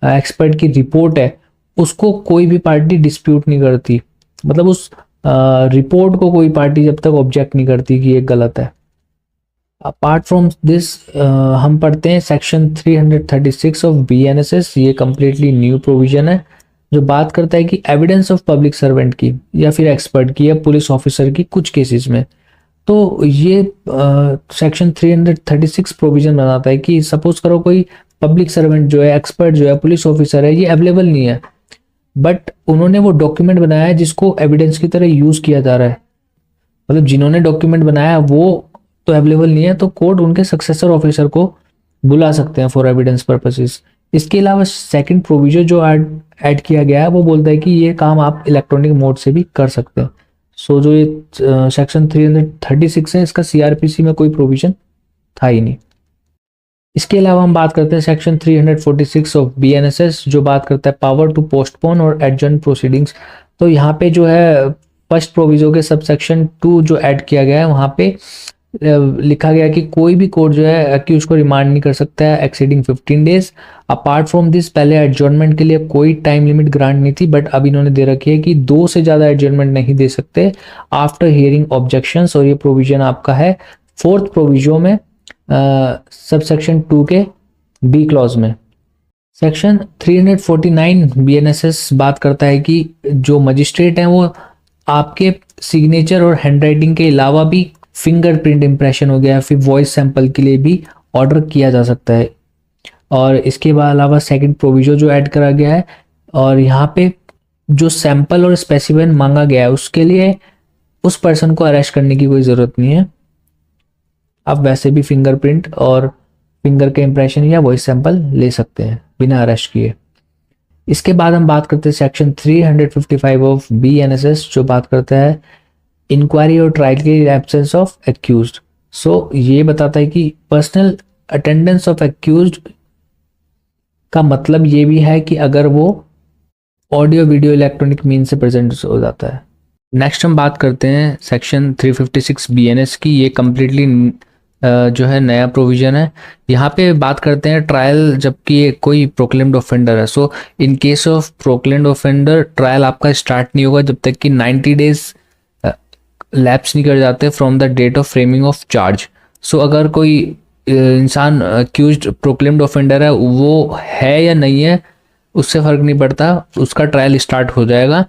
एक्सपर्ट की रिपोर्ट है उसको कोई भी पार्टी डिस्प्यूट नहीं करती। मतलब उस रिपोर्ट को कोई पार्टी जब तक ऑब्जेक्ट नहीं करती कि ये गलत है। अपार्ट फ्रॉम दिस हम पढ़ते हैं सेक्शन 336 ऑफ BNSS। ये कम्प्लीटली न्यू प्रोविजन है जो बात करता है कि एविडेंस ऑफ पब्लिक सर्वेंट की या फिर एक्सपर्ट की या पुलिस ऑफिसर की कुछ केसेस में। तो ये सेक्शन 336 प्रोविजन बनाता है कि सपोज करो कोई पब्लिक सर्वेंट जो है, एक्सपर्ट जो है, पुलिस ऑफिसर है, ये अवेलेबल नहीं है बट उन्होंने वो डॉक्यूमेंट बनाया है जिसको एविडेंस की तरह यूज किया जा रहा है। मतलब जिन्होंने डॉक्यूमेंट बनाया वो तो अवेलेबल नहीं है तो कोर्ट उनके सक्सेसर ऑफिसर को बुला सकते हैं फॉर एविडेंस पर्पसेस। इसके अलावा सेकंड प्रोविजन जो ऐड किया गया है वो बोलता है कि ये काम आप इलेक्ट्रॉनिक मोड से भी कर सकते हैं। सो जो ये सेक्शन 336 है इसका CRPC में कोई प्रोविजन था ही नहीं। इसके अलावा हम बात करते हैं सेक्शन 346 ऑफ BNSS जो बात करता है पावर टू पोस्टपोन और एडजर्न प्रोसीडिंग्स। तो यहाँ पे जो है फर्स्ट प्रोविजो के सब सेक्शन 2 जो ऐड किया गया है वहाँ पे लिखा गया कि कोई भी कोर्ट जो है कि उसको रिमांड नहीं कर सकता है exceeding 15 days. Apart from this पहले एडजर्नमेंट के लिए कोई टाइम लिमिट ग्रांट नहीं थी बट अब इन्होंने दे रखी है कि 2 से ज़्यादा एडजर्नमेंट नहीं दे सकते आफ्टर हियरिंग ऑब्जेक्शंस। और ये प्रोविजन आपका है फोर्थ प्रोविजो में सब सेक्शन 2 के B क्लॉज में। सेक्शन 349 BNSS बात करता है कि जो मजिस्ट्रेट हैं वो आपके सिग्नेचर और हैंडराइटिंग के अलावा भी फिंगरप्रिंट इंप्रेशन हो गया फिर वॉइस सैंपल के लिए भी ऑर्डर किया जा सकता है। और इसके अलावा सेकंड प्रोविजो जो ऐड करा गया है और यहाँ पे जो सैंपल और स्पेसिमेन मांगा गया है उसके लिए उस पर्सन को अरेस्ट करने की कोई ज़रूरत नहीं है। आप वैसे भी फिंगरप्रिंट और फिंगर के इंप्रेशन या वॉइस सैंपल ले सकते हैं बिना अरेस्ट किए। इसके बाद हम बात करते हैं सेक्शन 355 ऑफ BNSS जो बात करता है इंक्वायरी और ट्रायल के एब्सेंस ऑफ एक्यूज्ड। सो ये बताता है कि पर्सनल अटेंडेंस ऑफ एक्यूज्ड का मतलब ये भी है कि अगर वो ऑडियो वीडियो इलेक्ट्रॉनिक मीन से प्रेजेंट हो जाता है। नेक्स्ट हम बात करते हैं सेक्शन 356 BNS की। ये कम्प्लीटली जो है नया प्रोविजन है। यहाँ पे बात करते हैं ट्रायल जबकि कोई प्रोक्लेम्ड ऑफेंडर है। So in case of proclaimed offender trial आपका स्टार्ट नहीं होगा जब तक कि 90 डेज लैप्स नहीं कर जाते from the date of framing of charge. So अगर कोई इंसान अक्यूज्ड प्रोक्लेम्ड ऑफेंडर है वो है या नहीं है उससे फ़र्क नहीं पड़ता, उसका ट्रायल स्टार्ट हो जाएगा।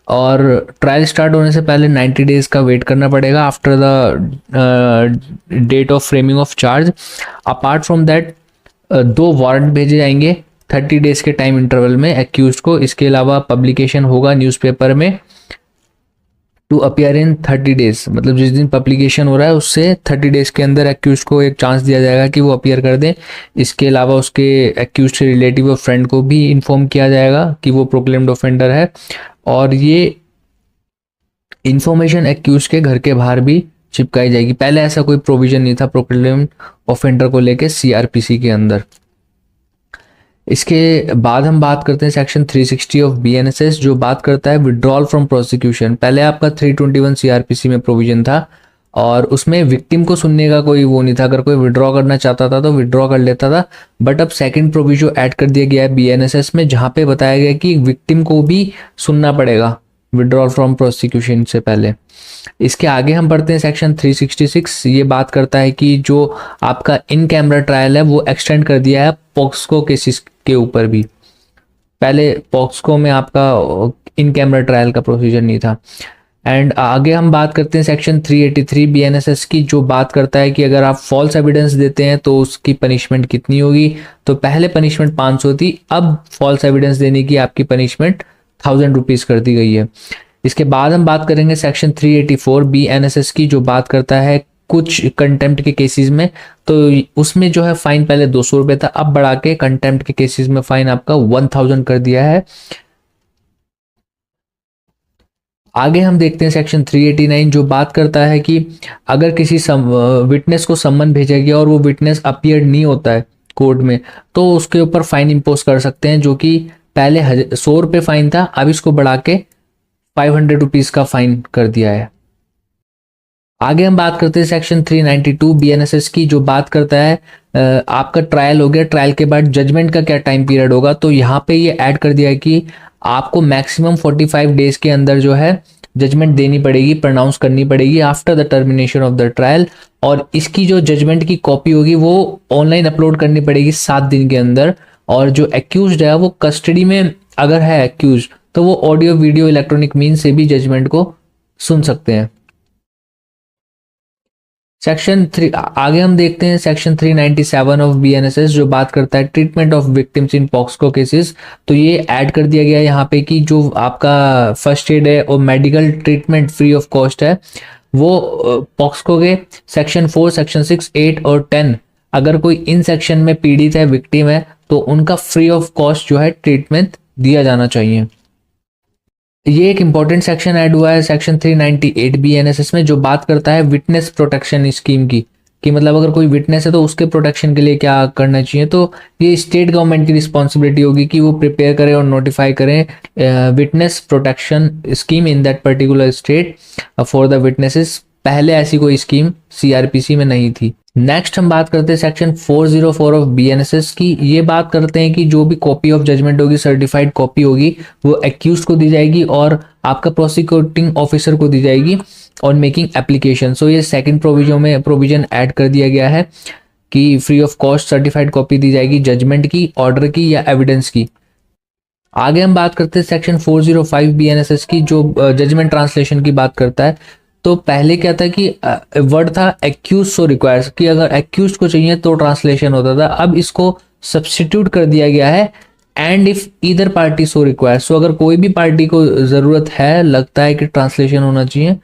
और ट्रायल स्टार्ट होने से पहले 90 डेज़ का वेट करना पड़ेगा after the date of framing of charge. Apart from that 2 warrant भेजे जाएंगे 30 डेज़ के टाइम इंटरवल में एक्यूज्ड को। इसके अलावा पब्लिकेशन होगा न्यूज़पेपर में टू अपीयर इन 30 डेज। मतलब जिस दिन पब्लिकेशन हो रहा है उससे 30 डेज के अंदर एक्यूज को एक चांस दिया जाएगा कि वो अपीयर कर दें। इसके अलावा उसके एक्यूज से रिलेटिव और फ्रेंड को भी इन्फॉर्म किया जाएगा कि वो प्रोक्लेम्ड ऑफेंडर है। और ये इंफॉर्मेशन एक्यूज के घर के बाहर भी चिपकाई जाएगी। पहले ऐसा कोई प्रोविजन नहीं था प्रोक्लेम्ड ऑफेंडर को लेके CRPC के अंदर। इसके बाद हम बात करते हैं सेक्शन 360 ऑफ BNSS जो बात करता है विड्रॉल फ्रॉम प्रोसिक्यूशन। पहले आपका 321 CRPC में प्रोविजन था और उसमें विक्टिम को सुनने का कोई वो नहीं था। अगर कोई विड्रॉ करना चाहता था तो विड्रॉ कर लेता था। बट अब सेकंड प्रोविजन ऐड कर दिया गया है BNSS में जहाँ पे बताया गया कि विक्टिम को भी सुनना पड़ेगा विड्रॉल फ्रॉम प्रोसिक्यूशन से पहले। इसके आगे हम पढ़ते हैं सेक्शन 366। ये बात करता है कि जो आपका इन कैमरा ट्रायल है वो एक्सटेंड कर दिया है पॉक्सको केसेस के ऊपर भी। पहले पॉक्सको में आपका इन कैमरा ट्रायल का प्रोसीजर नहीं था। एंड आगे हम बात करते हैं सेक्शन 383 BNSS की जो बात करता है कि अगर आप फॉल्स एविडेंस देते हैं तो उसकी पनिशमेंट कितनी होगी। तो पहले पनिशमेंट 500 थी, अब फॉल्स एविडेंस देने की आपकी पनिशमेंट 1000 रुपीज़ कर दी गई है। इसके बाद हम बात करेंगे सेक्शन 384 BNSS की जो बात करता है कुछ कंटेम्प्ट के केसेस में। तो उसमें जो है फाइन पहले 200 रुपये था, अब बढ़ा के कंटेम्प्ट के केसेस में फाइन आपका 1000 कर दिया है। आगे हम देखते हैं सेक्शन 389 जो बात करता है कि अगर किसी विटनेस को सम्मन भेजा गया और वो विटनेस अपीयर नहीं होता है कोर्ट में, तो उसके ऊपर फाइन इम्पोज कर सकते हैं, जो कि पहले 100 रुपये फाइन था, अब इसको बढ़ा के 500 रुपीज का फाइन कर दिया है। आगे हम बात करते हैं सेक्शन 392 BNSS की, जो बात करता है आपका ट्रायल हो गया, ट्रायल के बाद जजमेंट का क्या टाइम पीरियड होगा। तो यहाँ पे ये ऐड कर दिया है कि आपको मैक्सिमम 45 डेज के अंदर जो है जजमेंट देनी पड़ेगी, प्रोनाउंस करनी पड़ेगी after the termination of the trial. और इसकी जो जजमेंट की कॉपी होगी वो ऑनलाइन अपलोड करनी पड़ेगी 7 दिन के अंदर। और जो एक्यूज्ड है वो कस्टडी में अगर है एक्यूज, तो वो ऑडियो वीडियो इलेक्ट्रॉनिक मीन से भी जजमेंट को सुन सकते हैं। सेक्शन 3 आगे हम देखते हैं सेक्शन 397 ऑफ BNSS जो बात करता है treatment of victims in पॉक्सको cases. तो ये ऐड कर दिया गया है यहाँ पे कि जो आपका फर्स्ट एड है और medical treatment free of cost है, वो पॉक्सको के सेक्शन 4, सेक्शन 6, 8 और 10 अगर कोई इन सेक्शन में पीड़ित है, विक्टिम है, तो उनका फ्री ऑफ कॉस्ट जो है ट्रीटमेंट दिया जाना चाहिए। ये एक इंपॉर्टेंट सेक्शन ऐड हुआ है सेक्शन 398 BNSS में, जो बात करता है विटनेस प्रोटेक्शन स्कीम की, कि मतलब अगर कोई विटनेस है तो उसके प्रोटेक्शन के लिए क्या करना चाहिए। तो ये स्टेट गवर्नमेंट की रिस्पॉन्सिबिलिटी होगी कि वो प्रिपेयर करें और नोटिफाई करें witness protection scheme in that particular state for the witnesses. पहले ऐसी कोई स्कीम CRPC में नहीं थी। नेक्स्ट हम बात करते हैं सेक्शन 404 ऑफ BNSS की। ये बात करते हैं कि जो भी कॉपी ऑफ जजमेंट होगी, सर्टिफाइड कॉपी होगी, वो एक्यूज को दी जाएगी और आपका प्रोसिक्यूटिंग ऑफिसर को दी जाएगी ऑन मेकिंग एप्लीकेशन। सो ये सेकंड प्रोविजन ऐड कर दिया गया है कि free of cost certified copy दी जाएगी जजमेंट की, ऑर्डर की या एविडेंस की। आगे हम बात करते हैं सेक्शन 405 BNSS की, जो जजमेंट ट्रांसलेशन की बात करता है। तो पहले क्या था कि वर्ड था एक्यूज सो रिक्वायर्स, कि अगर एक्यूज को चाहिए तो ट्रांसलेशन होता था। अब इसको सब्स्टिट्यूट कर दिया गया है and if either party so requires. So अगर कोई भी पार्टी को जरूरत है, लगता है कि ट्रांसलेशन होना चाहिए,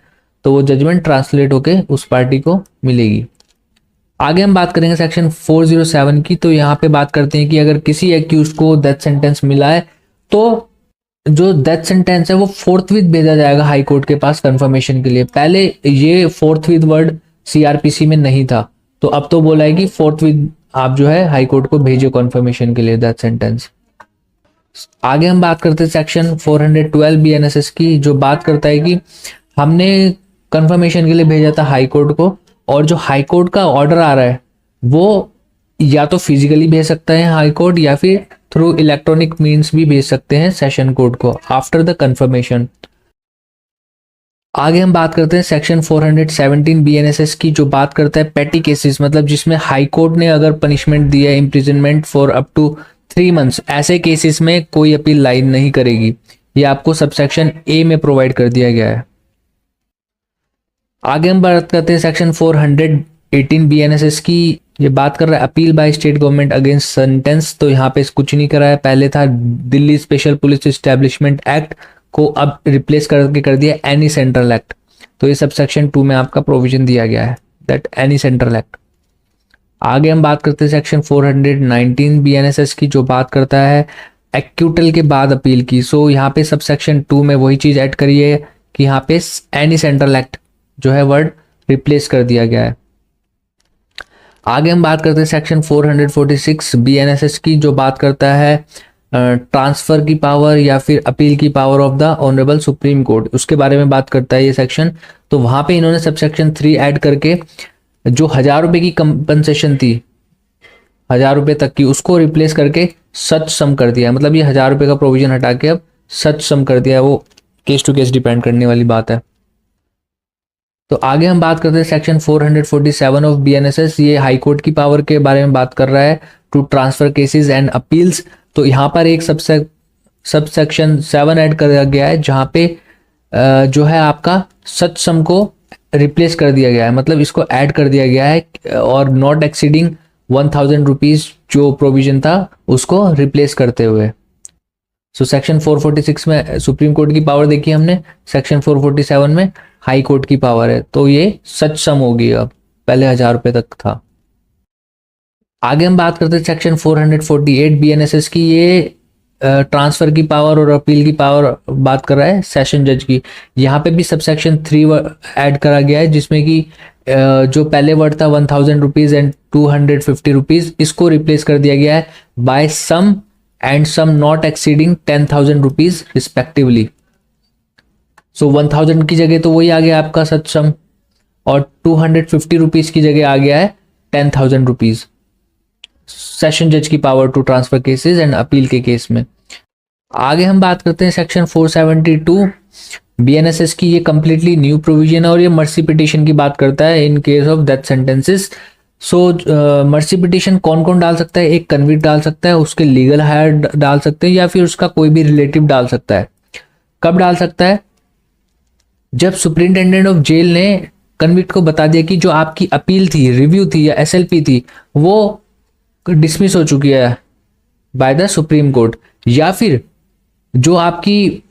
तो वो जजमेंट ट्रांसलेट होके उस पार्टी को मिलेगी। आगे हम बात करेंगे सेक्शन 407 की। तो यहाँ पे बात करते हैं कि अगर किसी एक्यूज को डेथ सेंटेंस मिला है, तो जो डेथ सेंटेंस है वो फोर्थविथ भेजा जाएगा हाई कोर्ट के पास कंफर्मेशन के लिए। पहले ये फोर्थविथ वर्ड CRPC में नहीं था, तो अब तो बोला है कि फोर्थविथ आप जो है हाई कोर्ट को भेजो कंफर्मेशन के लिए डेथ सेंटेंस। आगे हम बात करते हैं सेक्शन 412 BNSS की, जो बात करता है कि हमने कंफर्मेशन के लिए भेजा था हाई कोर्ट को, और जो हाई कोर्ट का ऑर्डर आ रहा है वो या तो फिजिकली भेज सकता है हाई कोर्ट, या फिर थ्रू इलेक्ट्रॉनिक मीन्स भी भेज सकते हैं सेशन कोर्ट को आफ्टर द कंफर्मेशन। आगे हम बात करते हैं सेक्शन 417 BNSS की, जो बात करता है पेटी केसेस, मतलब जिसमें हाई कोर्ट ने अगर पनिशमेंट दिया है imprisonment for up to 3 months, ऐसे केसेस में कोई अपील लाइन नहीं करेगी। ये आपको सबसेक्शन A में प्रोवाइड कर दिया गया है। आगे हम बात करते हैं सेक्शन 418 BNSS की। ये बात कर रहा है appeal by state government against sentence. तो यहाँ पे कुछ नहीं करा है, पहले था Delhi special police establishment act को अब रिप्लेस करके कर दिया एनी सेंट्रल एक्ट। तो ये सबसेक्शन 2 में आपका प्रोविजन दिया गया है दैट एनी सेंट्रल एक्ट। आगे हम बात करते हैं सेक्शन 419 BNSS की, जो बात करता है एक्यूटल के बाद अपील की। सो यहाँ पे सबसेक्शन 2 में वही चीज ऐड करी है कि यहाँ पे एनी सेंट्रल एक्ट जो है वर्ड रिप्लेस कर दिया गया है। आगे हम बात करते हैं सेक्शन 446 BNSS की, जो बात करता है ट्रांसफर की पावर या फिर अपील की power of the honourable supreme court, उसके बारे में बात करता है ये सेक्शन। तो वहां पे इन्होंने सबसेक्शन 3 ऐड करके जो 1000 रुपए की कंपनसेशन थी 1000 रुपए तक की, उसको रिप्लेस करके सच सम कर दिया है। मतलब ये 1000 रुपए का प्रोविजन हटा के अब सच सम कर दिया है। वो केस टू केस डिपेंड करने वाली बात है। तो आगे हम बात करते हैं सेक्शन 447 ऑफ BNSS। ये हाई कोर्ट की पावर के बारे में बात कर रहा है to transfer cases and appeals. तो यहाँ पर एक सबसेक्शन 7 ऐड कर गया है, जहाँ पे जो है आपका सच सम को रिप्लेस कर दिया गया है, मतलब इसको ऐड कर दिया गया है, और नॉट एक्सीडिंग 1000 रुपीज जो प्रोविजन था उसको रिप्लेस करते हुए। सो सेक्शन 446 में सुप्रीम कोर्ट की पावर देखी हमने, सेक्शन 447 में हाई कोर्ट की पावर है। तो ये सच सम होगी, अब पहले 1000 रुपए तक था। आगे हम बात करते हैं सेक्शन 448 BNSS की। ये ट्रांसफर की पावर और अपील की पावर बात कर रहा है सेशन जज की। यहाँ पे भी सबसेक्शन 3 ऐड करा गया है, जिसमें कि जो पहले वर्ड था 1000 रुपीज एंड 250 रुपीज, इसको रिप्लेस कर दिया गया है by sum and sum not exceeding 10,000 rupees respectively. So 1000 की जगह तो वही आ गया आपका सच सम, और 250 रुपीज की जगह आ गया है 10,000 रुपीज सेशन जज की power to transfer cases and appeal के केस में। आगे हम बात करते हैं सेक्शन 472 बीएनएसएस की। ये कंप्लीटली न्यू प्रोविजन है और ये मर्सी पिटिशन की बात करता है in case of death sentences. So mercy petition कौन कौन डाल सकता है? एक कन्विक्ट डाल सकता है, उसके लीगल हायर डाल सकते हैं, या फिर उसका कोई भी रिलेटिव डाल सकता है। कब डाल सकता है? जब सुपरिंटेंडेंट ऑफ जेल ने कन्विक्ट को बता दिया कि जो आपकी अपील थी, रिव्यू थी या एसएलपी थी, वो डिसमिस हो चुकी है बाय द सुप्रीम कोर्ट, या फिर जो आपकी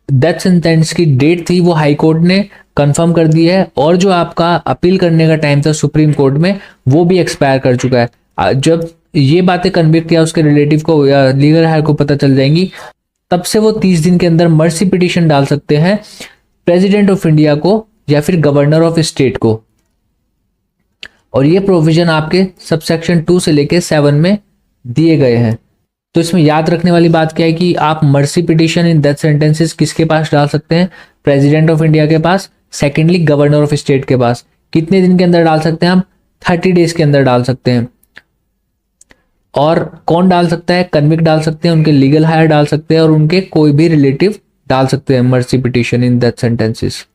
डेथ सेंटेंस की डेट थी वो हाई कोर्ट ने कंफर्म कर दी है, और जो आपका अपील करने का टाइम था सुप्रीम कोर्ट में वो भी एक्सपायर कर चुका है। जब ये बातें कन्विक्ट या उसके रिलेटिव को या लीगल हायर को पता चल जाएंगी, तब से वो 30 दिन के अंदर मर्सी पिटिशन डाल सकते हैं प्रेसिडेंट ऑफ इंडिया को या फिर गवर्नर ऑफ स्टेट को। और ये प्रोविजन आपके सबसेक्शन 2 से लेके 7 में दिए गए हैं। तो इसमें याद रखने वाली बात क्या है कि आप mercy petition in death sentences किसके पास डाल सकते हैं? प्रेसिडेंट ऑफ इंडिया के पास, सेकेंडली गवर्नर ऑफ स्टेट के पास। कितने दिन के अंदर डाल सकते हैं? हम 30 डेज के अंदर डाल सकते हैं। और कौन डाल सकता है? कन्विक्ट डाल सकते हैं, उनके लीगल हायर डाल सकते हैं, और उनके कोई भी रिलेटिव डाल सकते हैं mercy petition in death sentences.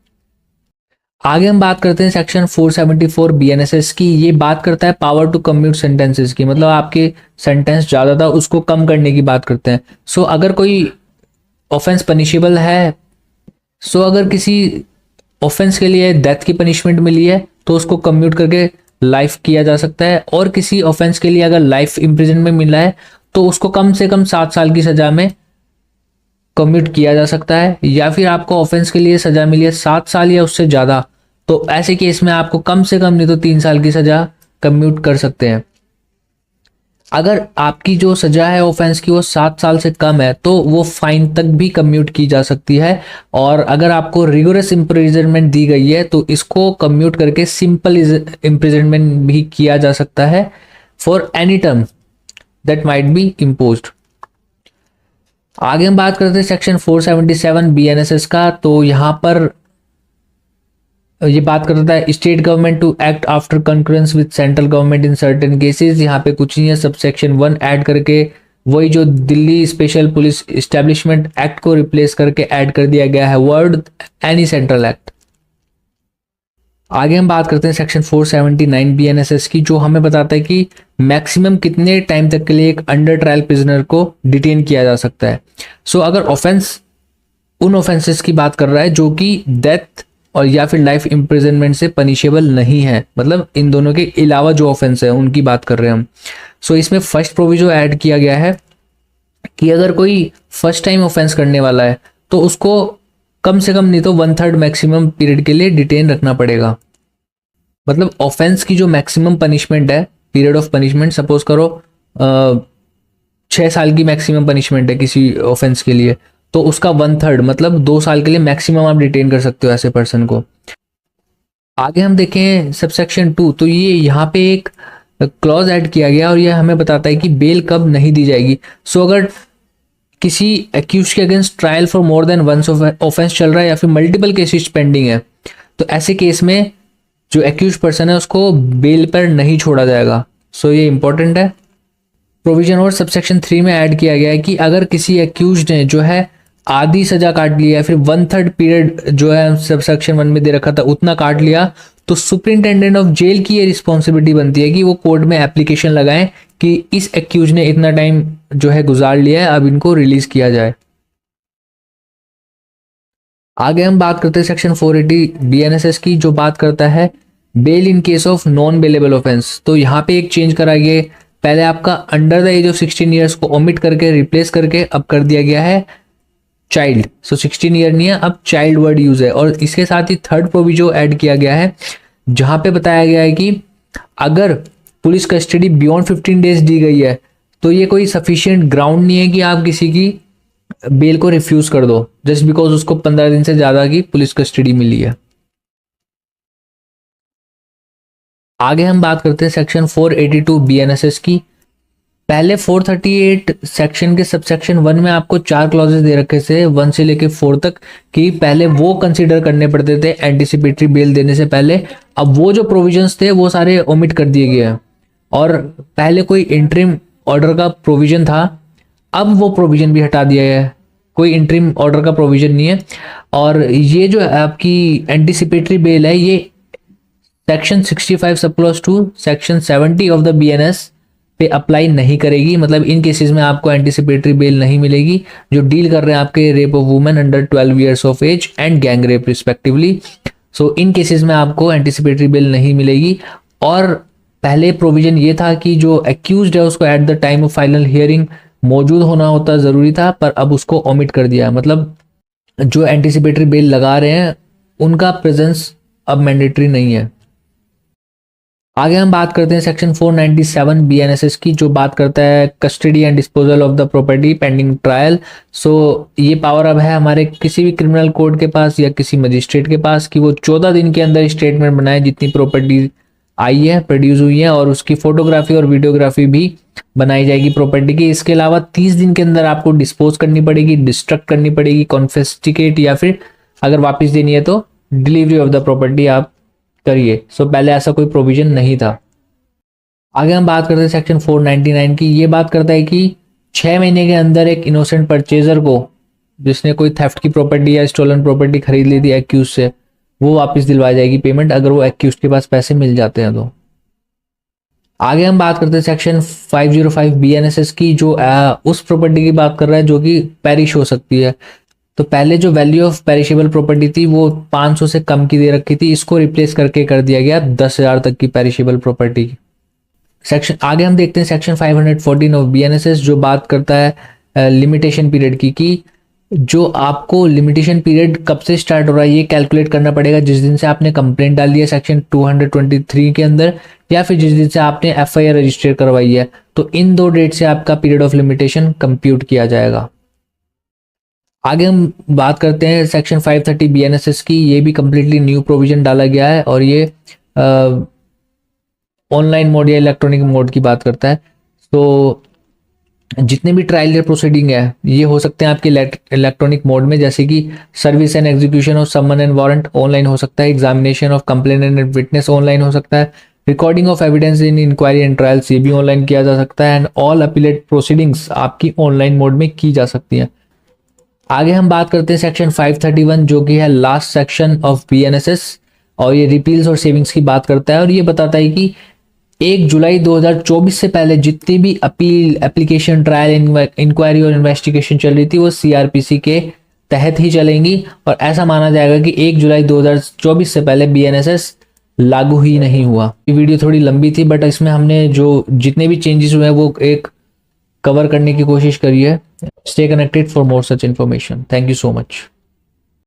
आगे हम बात करते हैं सेक्शन 474 बीएनएसएस की। ये बात करता है पावर टू कम्यूट सेंटेंसेस की, मतलब आपके सेंटेंस ज्यादा था उसको कम करने की बात करते हैं। सो अगर कोई ऑफेंस पनिशेबल है, सो अगर किसी ऑफेंस के लिए डेथ की पनिशमेंट मिली है तो उसको कम्यूट करके लाइफ किया जा सकता है, और किसी ऑफेंस के लिए अगर लाइफ इम्प्रिजनमेंट मिला है तो उसको कम से कम 7 साल की सजा में कम्यूट किया जा सकता है। या फिर आपको ऑफेंस के लिए सजा मिली है 7 साल या उससे ज्यादा, तो ऐसे केस में आपको कम से कम नहीं तो 3 साल की सजा कम्यूट कर सकते हैं। अगर आपकी जो सजा है ऑफेंस की वो 7 साल से कम है तो वो फाइन तक भी कम्यूट की जा सकती है। और अगर आपको रिगोरस इम्प्रिजनमेंट दी गई है तो इसको कम्यूट करके सिंपल इम्प्रिजनमेंट भी किया जा सकता है for any term that might be imposed. आगे हम बात करते हैं सेक्शन 477 बीएनएसएस का। तो यहाँ पर ये बात करता है state government to act after concurrence with central government in certain cases. यहाँ पे कुछ नहीं है, सबसेक्शन 1 ऐड करके वही जो Delhi special police establishment act को रिप्लेस करके ऐड कर दिया गया है वर्ड एनी सेंट्रल एक्ट। आगे हम बात करते हैं सेक्शन 479 बीएनएसएस की, जो हमें बताता है कि मैक्सिमम कितने टाइम तक के लिए एक अंडर ट्रायल प्रिजनर को डिटेन किया जा सकता है। सो अगर ऑफेंस उन ऑफेंसेस की बात कर रहा है जो कि डेथ और या फिर लाइफ इम्प्रिजनमेंट से पनिशेबल नहीं है, मतलब इन दोनों के अलावा जो ऑफेंस है उनकी बात कर रहे हैं हम। सो इसमें फर्स्ट प्रोविजन ऐड किया गया है कि अगर कोई फर्स्ट टाइम ऑफेंस करने वाला है तो उसको कम से कम नहीं तो 1/3 मैक्सिमम पीरियड के लिए डिटेन रखना पड़ेगा। मतलब ऑफेंस की जो मैक्सिमम पनिशमेंट है, पीरियड ऑफ पनिशमेंट, सपोज करो 6 साल की मैक्सिमम पनिशमेंट है किसी ऑफेंस के लिए, तो उसका 1/3 मतलब 2 साल के लिए मैक्सिमम आप डिटेन कर सकते हो ऐसे पर्सन को। आगे हम देखें सबसेक्शन 2, तो ये यहाँ पे एक क्लॉज ऐड किया गया और ये हमें बताता है कि बेल कब नहीं दी जाएगी। सो अगर किसी एक्यूज के against trial for more than once offence चल रहा है या फिर मल्टीपल केसेस पेंडिंग है, तो ऐसे केस में जो एक्यूज पर्सन है उसको बेल पर नहीं छोड़ा जाएगा। सो ये इंपॉर्टेंट है प्रोविजन। और सबसेक्शन 3 में ऐड किया गया है कि अगर किसी एक्यूज ने जो है आधी सजा काट लिया या फिर 1/3 पीरियड जो है सबसेक्शन 1 में दे रखा था उतना काट लिया, तो सुपरिंटेंडेंट ऑफ जेल की ये रिस्पॉन्सिबिलिटी बनती है कि वो कोर्ट में एप्लीकेशन लगाएं कि इस एक्यूज ने इतना टाइम जो है गुजार लिया है, अब इनको रिलीज किया जाए। आगे हम बात करते हैं सेक्शन 480 बीएनएसएस की, जो बात करता है bail in case of non bailable offence. तो यहाँ पे एक चेंज करा गया, पहले आपका under the age of 16 years को ओमिट करके रिप्लेस करके अब कर दिया गया है चाइल्ड। सो 16 ईयर नहीं है, अब चाइल्ड वर्ड यूज है। और इसके साथ ही थर्ड प्रोविजो ऐड किया गया है जहां पे बताया गया है कि अगर पुलिस कस्टडी बियॉन्ड 15 डेज दी गई है तो ये कोई सफिशिएंट ग्राउंड नहीं है कि आप किसी की बेल को रिफ्यूज कर दो जस्ट बिकॉज उसको 15 दिन से ज्यादा की पुलिस कस्टडी मिली है। आगे हम बात करते हैं सेक्शन 482 बीएनएसएस की। पहले 438 सेक्शन के सबसेक्शन 1 में आपको 4 क्लॉजेस दे रखे थे 1 से लेके 4 तक कि पहले वो कंसीडर करने पड़ते थे एंटिसिपेटरी बेल देने से पहले। अब वो जो प्रोविजंस थे वो सारे ओमिट कर दिए गए हैं और पहले कोई इंटरिम ऑर्डर का प्रोविजन था, अब वो प्रोविजन भी हटा दिया गया है, कोई इंटरिम ऑर्डर का प्रोविजन नहीं है। और ये जो आपकी एंटिसिपेटरी बेल है ये section 65 sub clause 2 section 70 of the BNS पे अप्लाई नहीं करेगी। मतलब इन केसेस में आपको एंटिसिपेटरी बेल नहीं मिलेगी जो डील कर रहे हैं आपके rape of women under 12 years of age and gang rape respectively. So in cases में आपको एंटिसिपेटरी बेल नहीं मिलेगी। और पहले प्रोविजन ये था कि जो एक्यूज्ड है उसको at the time of final hearing मौजूद होना होता जरूरी था, पर अब उसको ओमिट कर दिया। मतलब जो एंटिसिपेटरी बेल लगा रहे हैं उनका प्रेजेंस अब मैंडेटरी नहीं है। आगे हम बात करते हैं सेक्शन 497 बीएनएसएस की जो बात करता है custody and disposal of the property pending trial. So ये पावर अब है हमारे किसी भी क्रिमिनल कोर्ट के पास या किसी मजिस्ट्रेट के पास कि वो 14 दिन के अंदर स्टेटमेंट बनाए जितनी प्रॉपर्टी आई है प्रोड्यूस हुई है और उसकी फोटोग्राफी और वीडियोग्राफी भी बनाई जाएगी प्रॉपर्टी की। इसके अलावा 30 दिन के अंदर आपको डिस्पोज करनी पड़ेगी, डिस्ट्रक्ट करनी पड़ेगी, कॉन्फिस्टिकेट या फिर अगर वापस देनी है तो डिलीवरी ऑफ द प्रॉपर्टी आप करिए। सो पहले ऐसा कोई प्रोविजन नहीं था। आगे हम बात करते हैं सेक्शन 499 की। ये बात करता है कि 6 महीने के अंदर एक इनोसेंट परचेजर को जिसने कोई थेफ्ट की प्रॉपर्टी या स्टोलन प्रॉपर्टी खरीद ली थी एक्यूज से वो वापस दिलवाई जाएगी पेमेंट अगर वो एक्यूज के पास पैसे मिल जाते हैं तो। आगे हम बात करते हैं सेक्शन 505 बीएनएसएस की जो उस प्रॉपर्टी की बात कर रहा है जो कि पेरिश हो सकती है। तो पहले जो वैल्यू ऑफ पेरिशेबल प्रॉपर्टी थी वो 500 से कम की दे रखी थी, इसको रिप्लेस करके कर दिया गया 10,000 तक की पेरिशेबल प्रॉपर्टी। सेक्शन आगे हम देखते हैं सेक्शन 514 ऑफ बीएनएसएस जो बात करता है लिमिटेशन पीरियड की कि जो आपको लिमिटेशन पीरियड कब से स्टार्ट हो रहा है ये कैलकुलेट करना पड़ेगा जिस दिन से आपने कंप्लेंट डाली है सेक्शन 223 के अंदर या फिर जिस दिन से आपने एफआईआर रजिस्टर करवाई है। तो इन 2 डेट से आपका पीरियड ऑफ लिमिटेशन कंप्यूट किया जाएगा। आगे हम बात करते हैं सेक्शन 530 बीएनएसएस की। ये भी कंप्लीटली न्यू प्रोविजन डाला गया है और ये ऑनलाइन मोड या इलेक्ट्रॉनिक मोड की बात करता है। तो जितने भी ट्रायल या प्रोसीडिंग है ये हो सकते हैं आपके इलेक्ट्रॉनिक मोड में, जैसे कि service and execution of summon and warrant online हो सकता है, examination of complainant and witness online हो सकता है, recording of evidence in inquiry and trials ये भी ऑनलाइन किया जा सकता है एंड ऑल अपीलेट प्रोसीडिंग्स आपकी ऑनलाइन मोड में की जा सकती हैं। आगे हम बात करते हैं सेक्शन 531 जो कि है लास्ट सेक्शन ऑफ बीएनएसएस और ये रिपील्स और सेविंग्स की बात करता है और ये बताता है कि 1 जुलाई 2024 से पहले जितनी भी अपील एप्लीकेशन ट्रायल इंक्वायरी और इन्वेस्टिगेशन चल रही थी वो सीआरपीसी के तहत ही चलेंगी और ऐसा माना जाएगा कि 1 जुलाई 2024 से पहले बीएनएसएस लागू ही नहीं हुआ। ये वीडियो थोड़ी लंबी थी बट इसमें हमने जो जितने भी चेंजेस हुए हैं वो एक कवर करने की कोशिश करी है। Stay connected for more such information. Thank you so much.